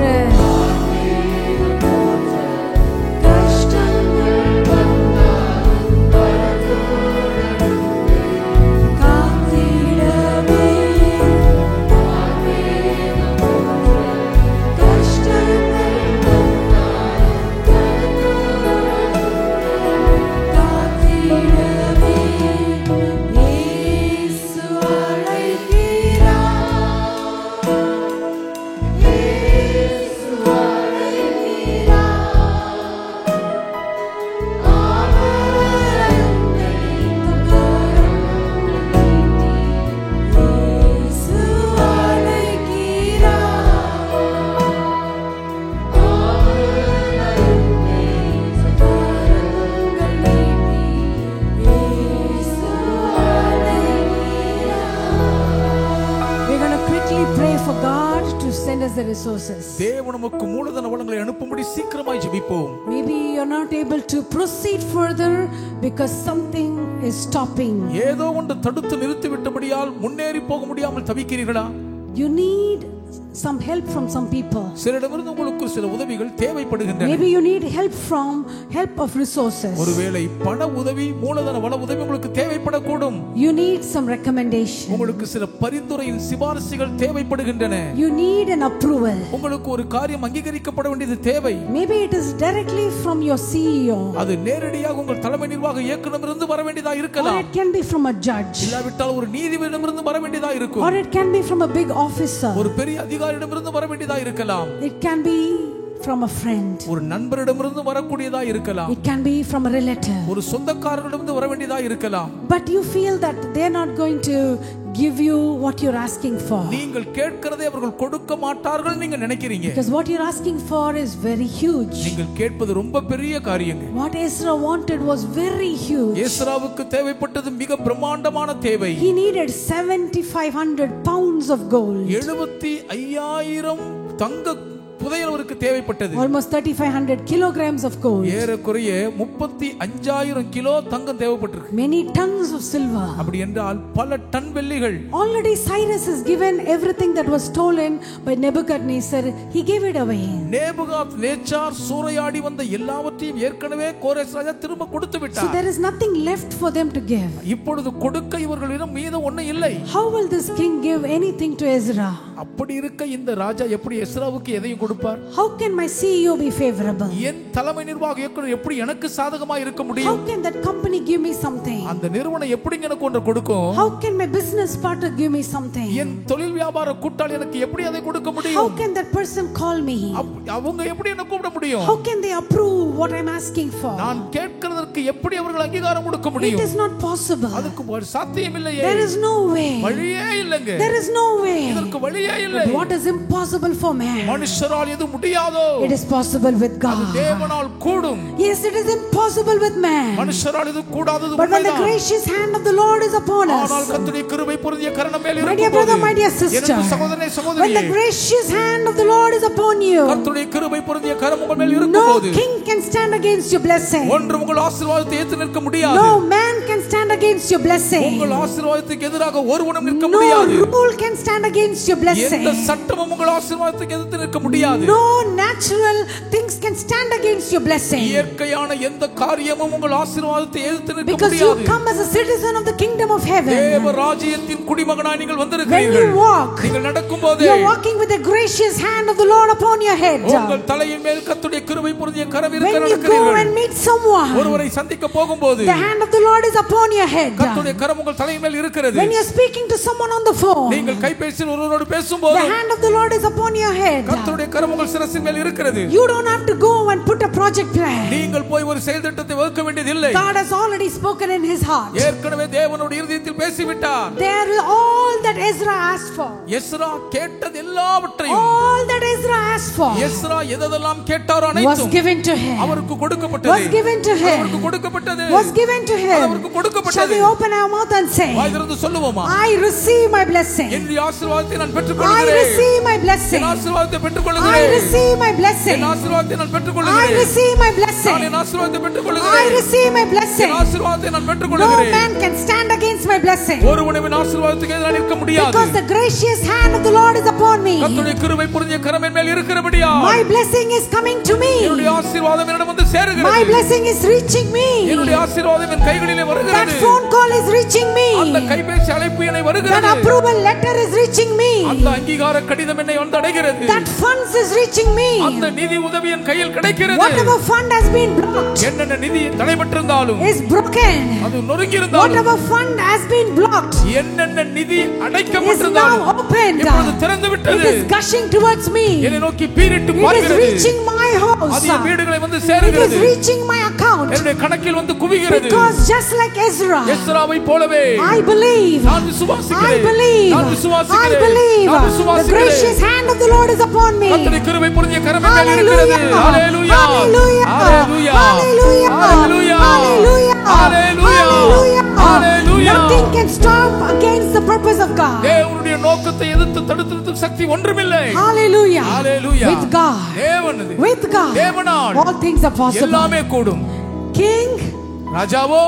தேவன் நமக்கு மூலதன வளங்களை அனுப்பும்படி சீக்கிரமாய் ஜெபிப்போம். Maybe you're not able to proceed further because something is stopping. ஏதோ ஒன்று தடுத்து நிறுத்தி விட்டபடியால் முன்னேறி போக முடியாமல் தவிக்கிறீர்களா? You need some help from some people. சிலரிடமிருந்து உங்களுக்கு சில உதவிகள் தேவைப்படுகின்றன. Maybe you need help of resources. ஒருவேளை பண உதவி, மூலதன வள உதவி உங்களுக்கு தேவைப்படக்கூடும். You need some recommendation. உங்களுக்கு சில பரிந்துரையின் சிபாரிசுகள் தேவைப்படுகின்றன. You need an approval. உங்களுக்கு ஒரு காரியம் அங்கீகரிக்கப்பட வேண்டியது தேவை. Maybe it is directly from your CEO. அது நேரடியாக உங்கள் தலைமை நிர்வாக இயக்குனரிடமிருந்து வர வேண்டியதா இருக்கலாம். Or it can be from a judge. இல்லாவிட்டால் ஒரு நீதிபதியிடமிருந்து வர வேண்டியதா இருக்கும். Or it can be from a big officer. ஒரு பெரிய அதிகாரியிடமிருந்து வர வேண்டியதா இருக்கலாம். It can be from a friend. ஒரு நண்பரிடமிருந்து வரக்கூடியதா இருக்கலாம். It can be from a relative. ஒரு சொந்தக்காரரிடமிருந்து வர வேண்டியதா இருக்கலாம். But you feel that they are not going to give you what you're asking for. நீங்கள் கேட்கிறதை அவர்கள் கொடுக்க மாட்டார்கள் நீங்க நினைக்கிறீங்க. Because what you're asking for is very huge. நீங்கள் கேட்பது ரொம்ப பெரிய காரியங்க. What Ezra wanted was very huge. எஸ்ராவுக்கு தேவைப்பட்டது மிக பிரம்மாண்டமான தேவை. He needed 7,500 pounds of gold. 75,000 தங்க புதையல் அவருக்கு தேவைப்பட்டது. Almost 3,500 kilograms of gold. ஏறக்குறைய 35,000 கிலோ தங்கம் தேவைப்பட்டிருக்கு. Many tons of silver. அப்படி என்றால் பல டன் வெள்ளிகள். Already Cyrus has given everything that was stolen by Nebuchadnezzar. He gave it away. Nebuchadnezzar சூறையாடி வந்த எல்லாவற்றையும் ஏற்கனவே கோரேஸ் ராஜா திரும்ப கொடுத்து So விட்டார். there is nothing left for them to give. இப்பொழுது கொடுக்க இவர்களிடம் மீதம் ஒண்ணும் இல்லை. How will this king give anything to Ezra? அப்படி இருக்க இந்த ராஜா எப்படி எஸ்ராவுக்கு எதையும் கொடுப்பார்? How can my CEO be favorable? என் தலைமை நிர்வாக இயக்குனர் எப்படி எனக்கு சாதகமா இருக்க முடியும்? How can that company give me something? அந்த நிறுவனம் எப்படி எனக்கு ஒன்று கொடுக்கும்? How can my business partner give me something? என் தொழில் வியாபார கூட்டாளி எனக்கு எப்படி அதை கொடுக்க How முடியும்? can that person call me? அவங்க எப்படி என்ன கூப்பிட முடியும்? How can they approve what I'm asking for? நான் கேட்கிறதற்கு எப்படி அவர்கள் அங்கீகாரம் கொடுக்க It முடியும்? is not possible. அதுக்கு ஒரு சாத்தியம் இல்லையே. There is no way. வழியே இல்லங்க. There is no way. இதற்கு வழியே இல்லை. But what is impossible for man? மனுஷரால் எது முடியாதோ It is possible with அது God. தேவனால் கூடும். Yes, it is impossible with man. மனுஷரால் இது கூடாதது But when the உண்மைதான். gracious hand of the Lord is upon us, ஆனால் கர்த்தருடைய கிருபை பொருந்திய கரம் மேல் my dear brother, இருக்கும்போது my dear sister, எனது சகோதரனே when the சகோதரியே gracious hand of the Lord is upon you, கர்த்தருடைய கிருபை பொருந்திய கரம் உங்கள் மேல் no இருக்கும்போது king can stand against your blessing. ஒன்று உங்கள் ஆசீர்வாதத்தை ஏற்று நிற்க முடியாது. No man can stand against your blessing. உங்கள் ஆசீர்வாதத்துக்கு எதிராக ஒருவனும் நிற்க No முடியாது. rule can stand against your blessing. எந்த சட்டமும் உங்கள் ஆசீர்வாதத்துக்கு எதிர்த்து நிற்க முடியாது. No natural things can stand against your blessing. இயற்கையான எந்த காரியமும் உங்கள் ஆசீர்வாதத்தை எதிர்த்து நிற்க Because you முடியாது. come as a citizen of the kingdom of heaven. தேவ ராஜ்யத்தின் குடிமகனாய் நீங்கள் When வந்திருக்கிறீர்கள். you walk, நீங்கள் நடக்கும்போது you are walking with the gracious hand of the Lord upon your head. உங்கள் தலையின் மேல் கர்த்தருடைய கிருபை பொருந்திய கரம் இருக்க When you go நடக்கிறீர்கள். and meet someone, ஒருவரை சந்திக்க போகும்போது the hand of the Lord is upon your head. கர்த்தருடைய கரம் உங்கள் தலையின் மேல் இருக்கிறது. When you are speaking to someone on the phone, நீங்கள் கைபேசியில் ஒருவரோடு பேசும்போது the hand of the Lord is upon your head. கர்த்தருடைய கரம் உங்கள் சிரசின் மேல் இருக்கிறது. You don't have to go and put a project plan. நீங்கள் போய் ஒரு செயல் திட்டத்தை வகுக்க வேண்டியதில்லை. God has already spoken in his heart. ஏற்கனவே தேவனுடைய இருதயத்தில் பேசிவிட்டார். There is all that Ezra asked for. Ezra கேட்டது எல்லாவற்றையும் All that Ezra asked for Ezra எதெல்லாம் கேட்டாரோ was அனைத்தும் given to him. அவருக்கு கொடுக்கப்பட்டது. Was given to him. அவருக்கு கொடுக்கப்பட்டது. Was given to him. அவருக்கு கொடுக்கப்பட்டது. Shall we open our mouth and say, வாய் திறந்து சொல்லுவோமா? I receive my blessing. என்னுடைய ஆசீர்வாதத்தை நான் I பெற்றுக்கொள்கிறேன். receive my blessing. என் ஆசீர்வாதத்தை I பெற்றுக்கொள்கிறேன். receive my blessing. என் ஆசீர்வாதத்தை நான் I பெற்றுக்கொள்கிறேன். receive my நான் blessing. என் ஆசீர்வாதத்தை I பெற்றுக்கொள்கிறேன். receive my blessing. என் ஆசீர்வாதத்தை நான் No பெற்றுக்கொள்கிறேன். man can stand against my blessing. ஒருவனும் என் ஆசீர்வாதத்துக்கு எதிராக நிற்க முடியாது. Because the gracious hand of the Lord is upon me. கர்த்தருடைய கிருபை பொருந்திய கரம் என் மேல் இருக்கிறபடியா My blessing is coming to me. என்னுடைய ஆசீர்வாதம் என்னிடம் வந்து My சேருகிறது. blessing is reaching me. என்னுடைய ஆசீர்வாதம் என் கைகளிலே That வருகிறது. phone call is reaching அந்த me. கைபேசி அழைப்பு என்னை That வருகிறது. approval letter is reaching me. அந்த அங்கீகார கடிதம் என்னை வந்து அடைகிறது. That funds is reaching me. அந்த நிதி உதவி என் கையில் கிடைக்கிறது. Whatever fund has been blocked என்னென்ன நிதி தடைபட்டிருந்தாலும் is broken. அது நொறுங்கி இருந்தாலும் Whatever fund has been blocked என்னென்ன நிதி is அடைக்கப்பட்டிருந்தாலும் now opened. இப்பொழுது திறந்து It விட்டது. is gushing towards me. என்னை நோக்கி பீரிட்டு It is பார்க்கிறது. reaching my house. அது என் வீடுகளை வந்து It is சேருகிறது. reaching my account. என்னுடைய கணக்கில் வந்து குவிகிறது. Because just like Ezra, எஸ்ராவை போலவே I believe. நான் I விசுவாசிக்கிறேன். believe. நான் I விசுவாசிக்கிறேன். believe. நான் The விசுவாசிக்கிறேன். gracious hand of the Lord is upon me. கர்த்தருடைய கிருபை பொருந்திய கரம் என் மேல் இருக்கிறது. Hallelujah. Hallelujah. Hallelujah. Hallelujah. Hallelujah. Hallelujah. Hallelujah. Hallelujah. Hallelujah. Hallelujah. Nothing can stop against the purpose of God. தேவனுடைய நோக்கத்தை எதிர்த்து தடுத்து நிறுத்தும் சக்தி ஒன்றுமில்லை. Hallelujah. Hallelujah. With God. தேவனது. With God. தேவனால் All things are possible. எல்லாமே கூடும். King, ராஜாவோ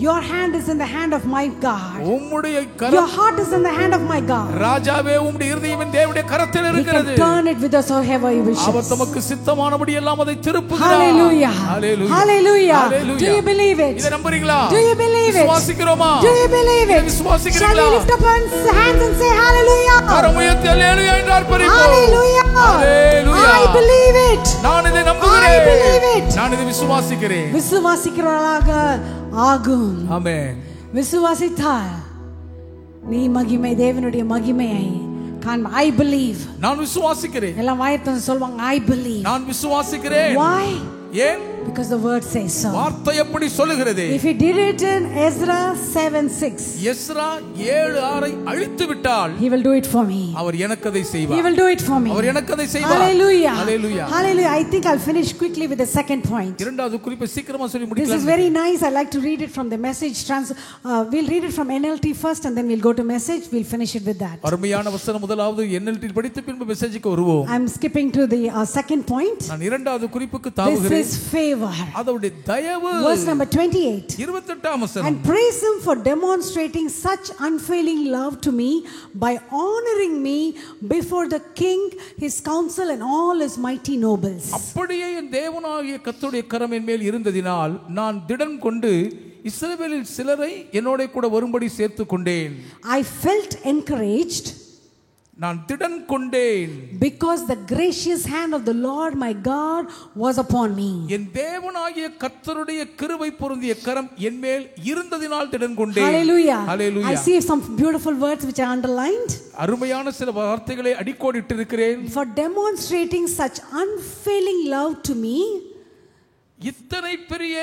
your hand is in the hand of my God. உம்முடைய Your garam heart is in the hand of my God. ராஜாவே உம்முடைய இருதயம் தேவனுடைய கரத்தில் He இருக்கிறது. can turn it whithersoever He our wishes. தமக்கு சித்தமானபடி எல்லாம் அதை திருப்புகிறார். Hallelujah. Hallelujah. Hallelujah. Hallelujah. Do you believe it? இதை நம்புறீங்களா? Do you believe it? விசுவாசிக்கிறோமா? Do you believe it? Shall we lift up our hands and say hallelujah? கரம் உயர்த்தி ஹalleluya என்று ஆர்ப்பரிப்போம். Hallelujah. Hallelujah. I believe it. நான் இதை நம்புகிறேன். I believe it. நான் இதை விசுவாசிக்கிறேன். விசுவாசிக்கிறவர்களாக ஆகும். ஆமென். விசுவாசித்தால் நீ மகிமை தேவனுடைய மகிமையை காண. I believe. நான் விசுவாசிக்கிறேன். எல்லாம் வாயத்தம் சொல்வாங்க I believe. நான் விசுவாசிக்கிறேன். Why? ஏன்? Because the word says so. வார்த்தை எப்படி சொல்லுகிறது? If he did it in Ezra 7:6, Ezra 7:6 அழித்து விட்டால் he will do it for me. அவர் எனக்கு அதை செய்வார். He will do it for me. அவர் எனக்கு அதை செய்வார். Hallelujah. Hallelujah. Hallelujah. I think I'll finish quickly with the second point. இரண்டாவது குறிப்பை சீக்கிரமா சொல்லி This முடிக்கலாம். is very nice. I like to read it from the message we'll read it from NLT first and then we'll go to message. We'll finish it with that. அருமையான வசனம் முதலாவது NLT படித்து பின்பு மெசேஜுக்கு வருவோம். I'm skipping to the second point. நான் இரண்டாவது குறிப்புக்கு This தாவுகிறேன். is favor. அதோட தயவு. Verse number 28. 28ஆம் வசனம். And praise him for demonstrating such unfailing love to me by honoring me before the king, his council and all his mighty nobles. அப்படியே என் தேவனாகிய கர்த்தருடைய கரம் என் மேல் இருந்ததினால் நான் திடன் கொண்டு இஸ்ரவேலில் சிலரை என்னோட கூட வரும்படி சேர்த்து கொண்டேன். I felt encouraged. நான் திடன் கொண்டேன். Because the gracious hand of the Lord my God was upon me. என் தேவனாகிய கர்த்தருடைய கிருபை பொருந்திய கரம் என் மேல் இருந்ததினால் திடன் கொண்டேன். Hallelujah. Hallelujah. I see some beautiful words which I underlined. அருமையான சில வார்த்தைகளை அடிக்கோடிட்டு இருக்கிறேன். For demonstrating such unfailing love to me. இத்தனை பெரிய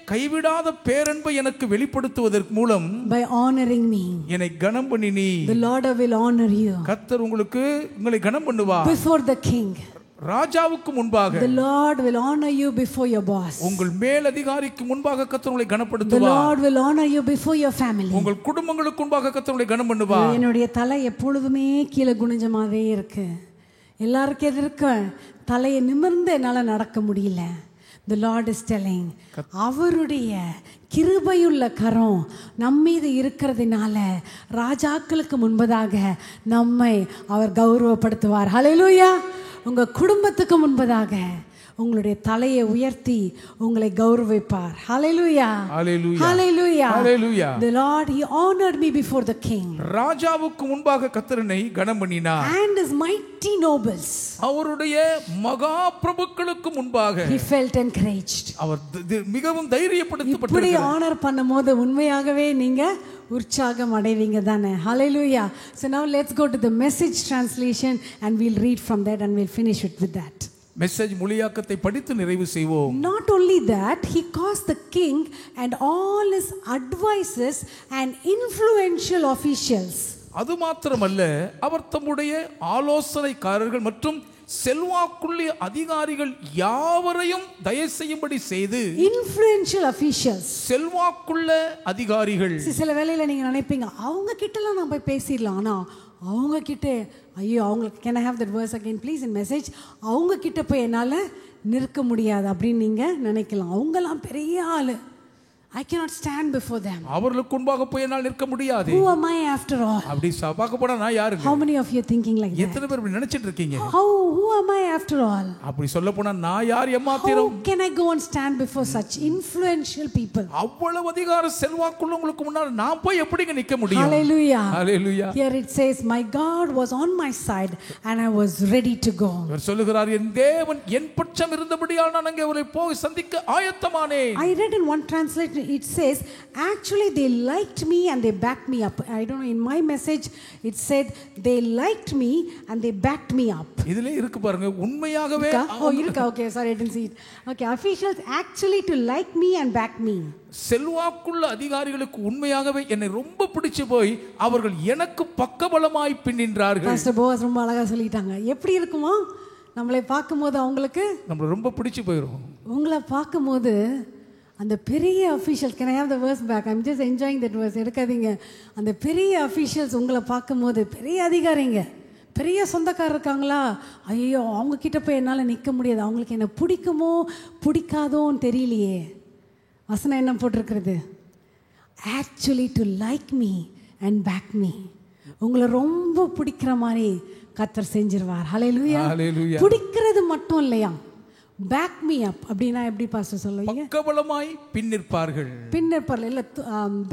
கைவிடாத பேரன்பை எனக்கு வெளிப்படுத்துவதற்கு மூலம் By honoring me. என்னை கனம் பண்ணினீ. The Lord will honor you. கர்த்தர் உங்களை கனம் பண்ணுவார். Before the king. ராஜாவுக்கு முன்பாக. The Lord will honor you before your boss. உங்கள் மேல் அதிகாரிக்கு முன்பாக கர்த்தர் உங்களை The கனப்படுத்துவார். Lord will honor you before your family. உங்கள் குடும்பங்களுக்கு முன்பாக கர்த்தர் உங்களை கனம் பண்ணுவார். என்னுடைய தலை எப்பொழுதுமே கீழே குனிஞ்ச மாதிரியே இருக்கு. எல்லாருக்கும் எதிர்க்க தலையை நிமிர்ந்து என்னால நடக்க முடியல. The Lord is telling, அவருடைய கிருபையுள்ள கரம் நம்மீது இருக்கிறதுனால ராஜாக்களுக்கு முன்பதாக நம்மை அவர் கௌரவப்படுத்துவார். ஹல்லேலூயா. உங்க குடும்பத்துக்கு முன்பதாக உங்களுடைய தலையை உயர்த்தி உங்களை கௌரவிப்பார். Hallelujah. Hallelujah. Hallelujah. Hallelujah. The Lord, he honored me before the king. ராஜாவுக்கு முன்பாக கர்த்தர் என்னை கனம் பண்ணினார். And his mighty nobles. அவருடைய மகா பிரபுக்களுக்கு முன்பாக He felt encouraged. அவர் மிகவும் தைரியப்படுத்தப்பட்டார். இப்படி ஆனர் பண்ணும்போது உண்மையாகவே நீங்க உற்சாகம் அடைவீங்க தானே. Hallelujah. So now let's go to the message translation and we'll read from that and we'll finish it with that. Message மொழியாக்கத்தை படித்து நிறைவு செய்வோம். Not only that, he caused the king and all his advisors and influential officials. அது மாத்திரமல்ல, அவர் தம்முடைய ஆலோசனைக்காரர்கள் மற்றும் செல்வாக்குள்ள அதிகாரிகள் யாவரையும் தயவு செய்யும்படி செய்து. Influential officials. செல்வாக்குள்ள அதிகாரிகள். சில வேளையில நீங்க நினைப்பீங்க அவங்க கிட்டலாம் நான் போய் பேசிடலாம். ஆனா அவங்க கிட்ட ஐயோ அவங்களுக்கு can I have that verse again please in message அவங்க கிட்ட போய் என்னால நிற்க முடியாது அப்படின்னு நீங்க நினைக்கலாம். அவங்கலாம் பெரிய ஆளு. I cannot stand before them. அவர்களுக்கு முன்பாக போய் என்னால் நிற்க முடியாது. Who am I after all? அப்படி பார்க்க போனா நான் யாருங்க? How many of you are thinking like that? எத்தனை பேர் இப்படி நினைச்சிட்டு இருக்கீங்க? Who am I after all? அப்படி சொல்ல போனா நான் யார் எம்மாத்திரம்? How can I go and stand before such influential people? அவ்வளவு அதிகார செல்வாக்குள்ளவங்களுக்கு முன்னால நான் போய் எப்படிங்க நிக்க முடியும்? Hallelujah. Hallelujah. Here it says my God was on my side and I was ready to go. அவர் சொல்லுகிறார் என் தேவன் என் பட்சம் இருந்தபடியால் நான் அங்கே அவரை போய் சந்திக்க ஆயத்தமானேன். I read in one translation it says actually they liked me and they backed me up. I don't know, in my message it said they liked me and they backed me up. இதுல இருக்கு பாருங்க உண்மையாகவே. இருக்கா? Okay, sorry, I didn't see it. Okay, officials actually to like me and back me. செல்வாக்குள்ள அதிகாரிகளுக்கு உண்மையாகவே என்னை ரொம்ப பிடிச்சு போய் அவர்கள் எனக்கு பக்கபலமாய் பின்னின்றார்கள். பாஸ்டர் போஸ் ரொம்ப அழகா சொல்லிட்டாங்க. எப்படி இருக்குமா நம்மளை பார்க்கும்போது அவங்களுக்கு நம்மள ரொம்ப பிடிச்சு போயிடும். உங்களை பார்க்கும்போது அந்த பெரிய officials can I have the verse back? I'm just enjoying that verse. எடுக்காதீங்க. அந்த பெரிய அஃபீஷியல்ஸ் உங்களை பார்க்கும்போது பெரிய அதிகாரிங்க பெரிய சொந்தக்காரர் இருக்காங்களா, ஐயோ அவங்க கிட்ட போய் என்னால் நிற்க முடியாது. அவங்களுக்கு என்ன பிடிக்குமோ பிடிக்காதோன்னு தெரியலையே. வசனம் என்ன போட்டிருக்கிறது? Actually do like me and back me. உங்களை ரொம்ப பிடிக்கிற மாதிரி கர்த்தர் செஞ்சிருவார். ஹல்லேலூயா. பிடிக்கிறது மட்டும் இல்லையா, பேக் மீ அப் அப்படின்னா எப்படி பாஸ்டர் சொல்லுவீங்க? பக்கபலமாய் பின்னிற்பார்கள். பின்னிற்பார்கள் இல்ல,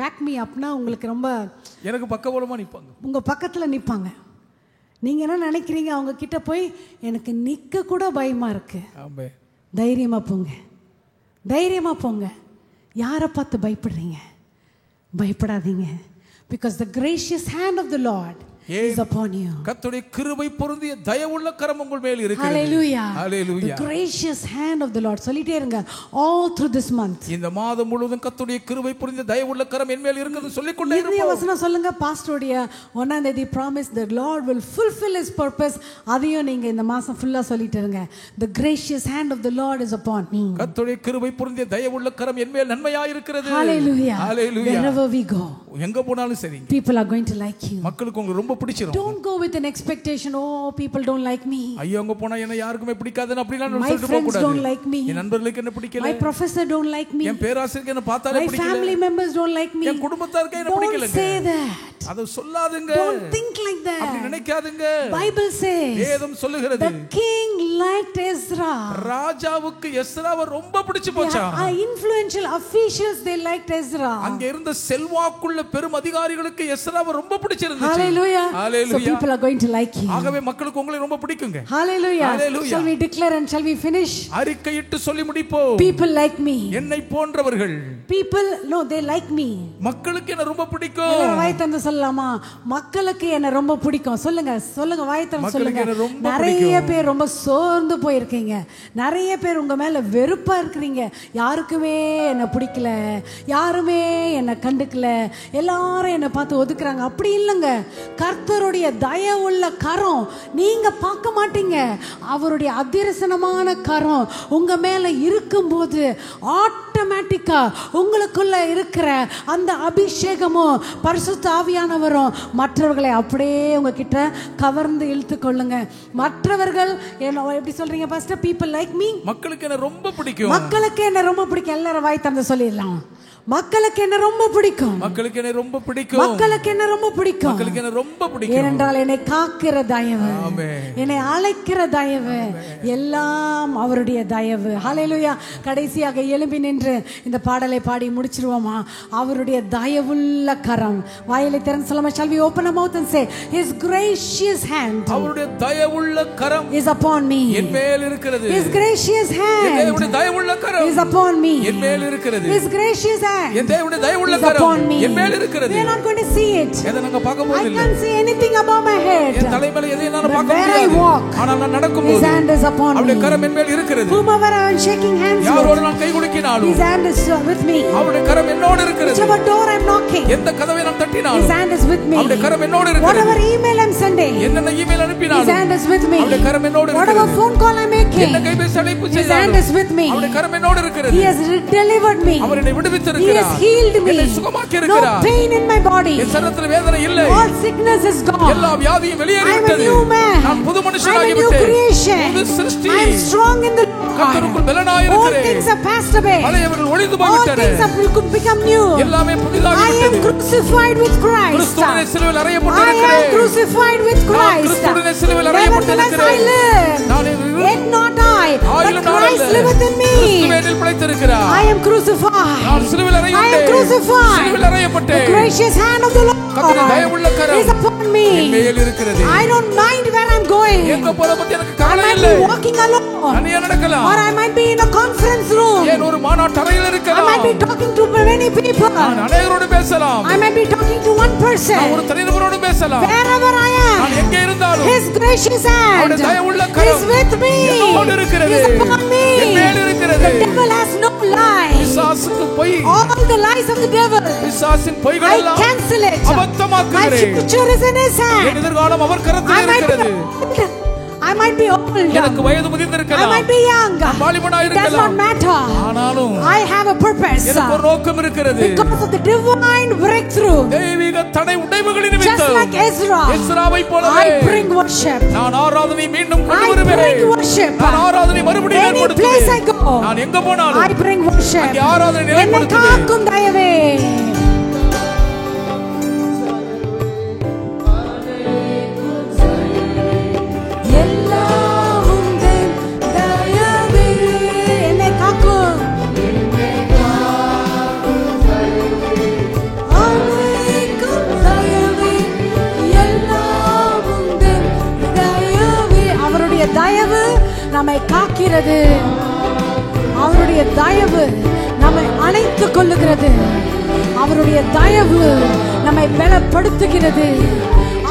பேக் மீ அப்னா உங்களுக்கு ரொம்ப எனக்கு பக்கபலமா நிப்பாங்க, உங்க பக்கத்துல நிப்பாங்க. நீங்க என்ன நினைக்கிறீங்க? அவங்க கிட்ட போய் எனக்கு நிக்க கூட பயமா இருக்கு. தைரியமா போங்க, தைரியமா போங்க. யாரை பார்த்து பயப்படுறீங்க? பயப்படாதீங்க. Because the gracious hand of the Lord is upon you. கர்த்தருடைய கிருபை பொருந்திய தயவுள்ள கரம் உங்கள் மேல் இருக்கிறது. Hallelujah. Hallelujah. The gracious hand of the Lord. சொல்லிட்டே இருங்க all through this month. இந்த மாதம் முழுவதும் கர்த்தருடைய கிருபை பொருந்திய தயவுள்ள கரம் என் மேல் இருக்குது சொல்லிக் கொண்டே இருப்போம். இந்த வசனம் சொல்லுங்க பாஸ்டருடைய 1ஆம் தேதி promise the Lord will fulfill his purpose. அதையும் நீங்க இந்த மாசம் ஃபுல்லா சொல்லிட்டு இருங்க. The gracious hand of the Lord is upon me. கர்த்தருடைய கிருபை பொருந்திய தயவுள்ள கரம் என் மேல் நன்மையாய் இருக்கிறது. Hallelujah. Hallelujah. Wherever we go, எங்க போனாலும் சரி, people are going to like you. மக்களுக்கு உங்களுக்கு ரொம்ப பிடிச்சிரும். Don't go with an expectation, oh people don't like me. ஐயோ அங்க போனா என்ன யாருக்குமே பிடிக்காதுன்னு அப்படிலாம் சொல்லிட்டு போக My friends கூடாது. don't like me. என் நண்பர்களுக்கு என்ன பிடிக்கல. My professor don't like me. என் பேராசிரியருக்கு என்ன பார்த்தாலே பிடிக்கல. My family members don't like me. என் குடும்பத்தாருக்கு என்ன பிடிக்கல. Don't say that. அது சொல்லாதீங்க. Don't think like that. அப்படி நினைக்காதீங்க. Bible says வேதம் சொல்லுகிறது the king liked Ezra. ராஜாவுக்கு எஸ்ராவை ரொம்ப பிடிச்சு போச்சா. Influential officials they liked Ezra. அங்க இருந்த செல்வாக்குள்ள பெரும் அதிகாரிகளுக்கு எஸ்ராவை ரொம்ப பிடிச்சிருந்துச்சு. Hallelujah. Hallelujah. So people are going to like you. ஆகவே மக்களுக்கு உங்களை ரொம்ப பிடிக்குங்க. Hallelujah. Hallelujah. Shall we declare and shall we finish? அறிக்கையிட்டு சொல்லி முடிப்போம். People like me. என்னை போன்றவர்கள். People no they like me. மக்களுக்கு என்ன ரொம்ப பிடிக்கும். எல்லாரும் வாய் திறந்து சொல்லலாமா? மக்களுக்கு என்ன ரொம்ப பிடிக்கும். சொல்லுங்க சொல்லுங்க வாய் திறந்து சொல்லுங்க. நிறைய பேர் ரொம்ப சோர்ந்து போயிருக்கீங்க. நிறைய பேர் உங்க மேல வெறுப்பா இருக்கீங்க. யாருக்குமே என்ன பிடிக்கல, யாருமே என்ன கண்டுக்கல, எல்லாரும் என்ன பார்த்து ஒதுக்குறாங்க. அப்படி இல்லைங்க. கர்த்தருடைய தயவுள்ள கரம் நீங்க பார்க்க மாட்டீங்க. அவருடைய அதிரசனமான கரம் உங்க மேல இருக்கும்போது ஆட்டோமேட்டிக்கா உங்களுக்குள்ள இருக்கிற அந்த அபிஷேகமும் பரிசுத்த ஆவியானவரும் மற்றவர்களை அப்படியே உங்ககிட்ட கவர்ந்து இழுத்து கொள்ளுங்க. மற்றவர்கள் என்ன எப்படி சொல்றீங்க பாஸ்டர்? people like me. மக்களுக்கு என்ன ரொம்ப பிடிக்கும். மக்களுக்கு என்ன ரொம்ப பிடிக்கும். எல்லாரும் வாய் திறந்து சொல்லிடலாம். மக்களுக்கு என்ன ரொம்ப பிடிக்கும். மக்களுக்கு என்ன ரொம்ப பிடிக்கும். மக்களுக்கு என்ன ரொம்ப பிடிக்கும். மக்களுக்கு என்ன ரொம்ப பிடிக்கும். ஏனென்றால் என்னை காக்கிற தயவு, என்னை அழைக்கிற தயவு எல்லாம் அவருடைய தயவு. ஹல்லேலூயா. கடைசியாக எழும்பி நின்று இந்த பாடலை பாடி முடிச்சிருவோமா? அவருடைய தயவுள்ள கரம். வாயிலை திறந்து சொல்லாம shall we open our mouth and say his gracious hand அவருடைய தயவுள்ள கரம் is upon me. என் மேல் இருக்கிறது. his gracious hand அவருடைய தயவுள்ள கரம் is upon me. என் மேல் இருக்கிறது. his gracious hand என் தேவனுடைய தயவுள்ள கரம் என் மேல் இருக்கிறது. we are not going to see it. எதை நாங்க பார்க்க போறது இல்ல. I can't see anything above my head. என் தலை மேல எதை என்னால பார்க்க முடியாது. ஆனால் நான் நடக்கும்போது his hand is upon me. அவருடைய கரம் என் மேல் இருக்கிறது. whomever I am shaking hands with, யாரோடு நான் கை குலுக்கினாலும் his hand is with me. அவருடைய கரம் என்னோடு இருக்கிறது. whichever door I am knocking, எந்த கதவை நான் தட்டினாலும் his hand is with me. அவருடைய கரம் என்னோடு இருக்கிறது. whatever email I am sending, என்னென்ன email அனுப்பினாலும் his hand is with me. அவருடைய கரம் என்னோடு இருக்கிறது. whatever phone call I am making, என்ன கைபேசி அழைப்பு his hand செய்தாலும் is with me. அவருடைய கரம் என்னோடு இருக்கிறது. he has delivered me. அவர் என்னை he விடுவித்திருக்கிறார். has healed me. என்னை சுகமாக்கி no இருக்கிறார். pain in my body. என் சரீரத்தில் வேதனை இல்லை. all sickness is gone. எல்லா வியாதியும் I am a வெளியேறிவிட்டது. new man. நான் புது I am a மனுஷனாகி new விட்டேன். creation. புது சிருஷ்டி. I am strong in the Lord. கர்த்தருக்குள் பலனாய் all இருக்கிறேன். things have passed away. பழையவைகள் ஒழிந்து all போய்விட்டன. things have become new. எல்லாமே புதிதாகி I am விட்டது. crucified with Christ. கிறிஸ்துவுடைய சிலுவையில் I அறையப்பட்டிருக்கிறேன். am crucified with நான் Christ. கிறிஸ்துவுடைய சிலுவையில் Nevertheless I அறையப்பட்டிருக்கிறேன். live. நான் yet not I, but ஆயிலும் நான் Christ அல்ல. liveth in me. கிறிஸ்து என்னில் பிழைத்திருக்கிறார். I am crucified. நான் சிலுவையில் I am அறையப்பட்டேன். crucified. சிலுவையில் அறையப்பட்டேன். The gracious hand of the Lord கர்த்தருடைய தயவுள்ள கரம் is upon என் me. மேல் இருக்கிறது. I don't mind where I'm going. எங்க போற பத்தி எனக்கு I கவலை might இல்லை. be walking alone, தனியா நடக்கலாம். or I might be in a conference room. ஏன் ஒரு மாநாட்டு அறையில் I இருக்கலாம். might be talking to many people. நான் அநேகரோடு பேசலாம். I might be talking to one person. நான் ஒரு தனிநபரோடு பேசலாம். Wherever I நான் am, எங்கே இருந்தாலும் His gracious hand அவருடைய தயவுள்ள கரம் is with me. என்னோடு இருக்கிறது. Is upon me. என் மேல் இருக்கிறது. The devil has no lie. பிசாசுக்கு பொய். All the lies of the devil, பிசாசின் பொய்கள் I எல்லாம் cancel it. My அபத்தமாக்குகிறேன். future is in His hand. என் எதிர்காலம் அவர் கரத்தில் இருக்கிறது. I might be old. எனக்கு வயது I முதிர்ந்திருக்கலாம். might be young. வாலிபனாய் It does not இருக்கலாம். matter. ஆனாலும் I have a purpose. எனக்கு ஒரு நோக்கம் இருக்கிறது. Because of the divine breakthrough. தெய்வீக தடை உடைவுகளின் Just நிமித்தம் like Ezra, எஸ்ராவை போலவே I bring worship. நான் ஆராதனை மீண்டும் கொண்டு I வருவேன். bring worship. நான் ஆராதனை மறுபடியும் Any place I ஏற்படுத்துவேன். go, நான் எங்க போனாலும் I bring worship. அங்கே ஆராதனை என்னை நிலைப்படுத்துவேன். காக்கும் தயவே. எல்லாம் உந்தன் தயவே. என்னை காக்கும். அழைக்கும் தயவே. எல்லாம் உந்தன் தயவே. அவருடைய தயவு நம்மை காக்கிறது. அவருடைய தயவு நம்மை அணைத்துக் கொள்ளுகிறது. அவருடைய தயவு நம்மை பலப்படுத்துகிறது.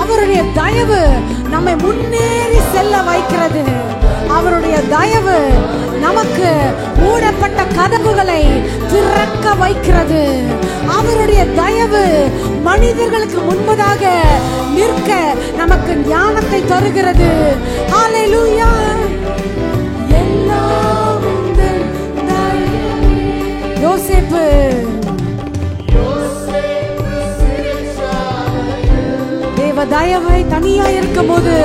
அவருடைய தயவு நம்மை முன்னேறி செல்ல வைக்கிறது. அவருடைய தயவு நமக்கு மூடப்பட்ட கதவுகளை திறக்க வைக்கிறது. அவருடைய தயவு மனிதர்களுக்கு முன்பதாக நிற்க நமக்கு ஞானத்தை தருகிறது. ஹல்லேலூயா. எல்லாம் உந்தன் தயவு. யோசேப்பு தேவ தயவை தனியா இருக்கும் போது,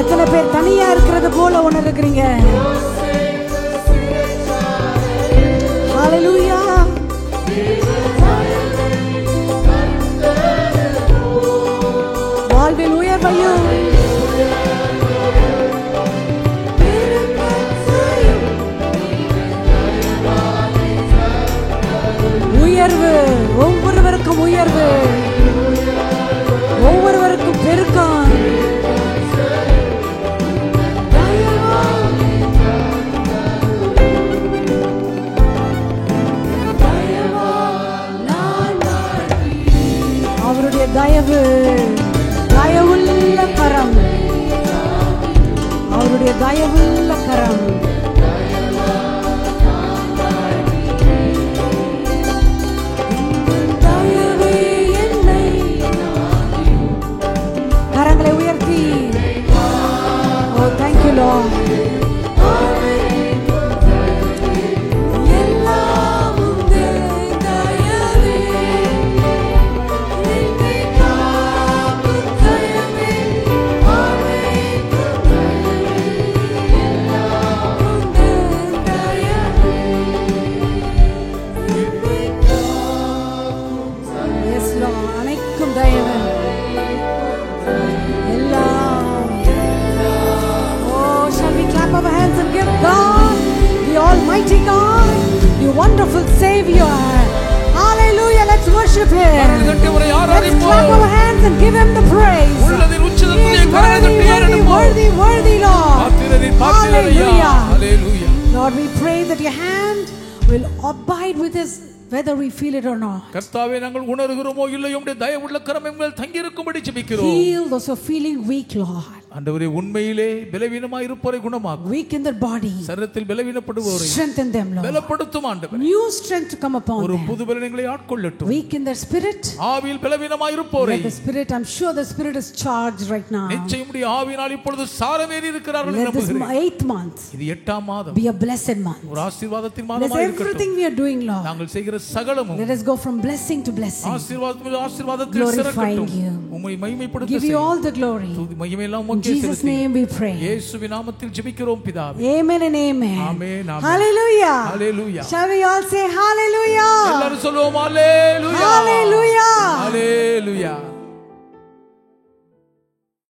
எத்தனை பேர் தனியா இருக்கிறது போல உணர்கிறீங்க? ஹல்லேலூயா. வாழ்வில் உயர்வையும் உயர்வு, ஒவ்வொருவருக்கும் உயர்வு, ஒவ்வொருவருக்கும் பெருக்கம். அவருடைய தயவு, தயவுள்ள கரம், அவருடைய தயவுள்ள கரம். கரங்களை உயர்த்தி, ஓ தேங்க் யூ லார்ட். அனைக்கும் தயவு God, the Almighty God, the wonderful Savior. Hallelujah. Let's worship Him. Let's clap our hands and give Him the praise. He is worthy, worthy, worthy, worthy, Lord. Hallelujah. Lord, we pray that your hand will abide with us whether we feel it or not. கர்த்தாவே, நாங்கள் உணர்கிறோமோ இல்லையோ உம்முடைய தயவுள்ள கரம் எங்கள் தங்கி இருக்கும்படி ஜெபிக்கிறோம். Heal those who are feeling weak, Lord. ஆண்டவரே, உண்மையிலே பலவீனமாய் இருப்பவரை குணமாக்கும். Weak in their body. சரீரத்தில் பலவீனப்படுவோரை strengthen them, Lord. பலப்படுத்தும் ஆண்டவரே. New strength to come upon them. ஒரு புது பலனை ஆட்கொள்ளட்டும். Weak in their spirit. ஆவியில் பலவீனமாய் இருப்பவரை, the spirit, I'm sure the spirit is charged right now. நிச்சயம் உம்முடைய ஆவியினால் இப்பொழுது சாரமேறி இருக்கிறார்கள் என்று நம்புகிறேன். This 8th month. இது 8ஆம் மாதம். Be a blessed month. ஒரு ஆசீர்வாதத்தின் மாதமாய் இருக்கட்டும். Everything we are doing, Lord. நாங்கள் செய்கிற சகலமும் let us go from blessing to blessing. ஆசீர்வாதத்தில் சிறக்கட்டும். உம்மை மகிமைப்படுத்த give you all the glory. மகிமை எல்லாம் in Jesus name we pray. இயேசுவின் நாமத்தில் ஜெபிக்கிறோம் பிதாவே. Amen and amen. Amen. Hallelujah. Hallelujah. Shall we all say hallelujah? எல்லாரும் சொல்லுவோம் hallelujah. Hallelujah. Hallelujah.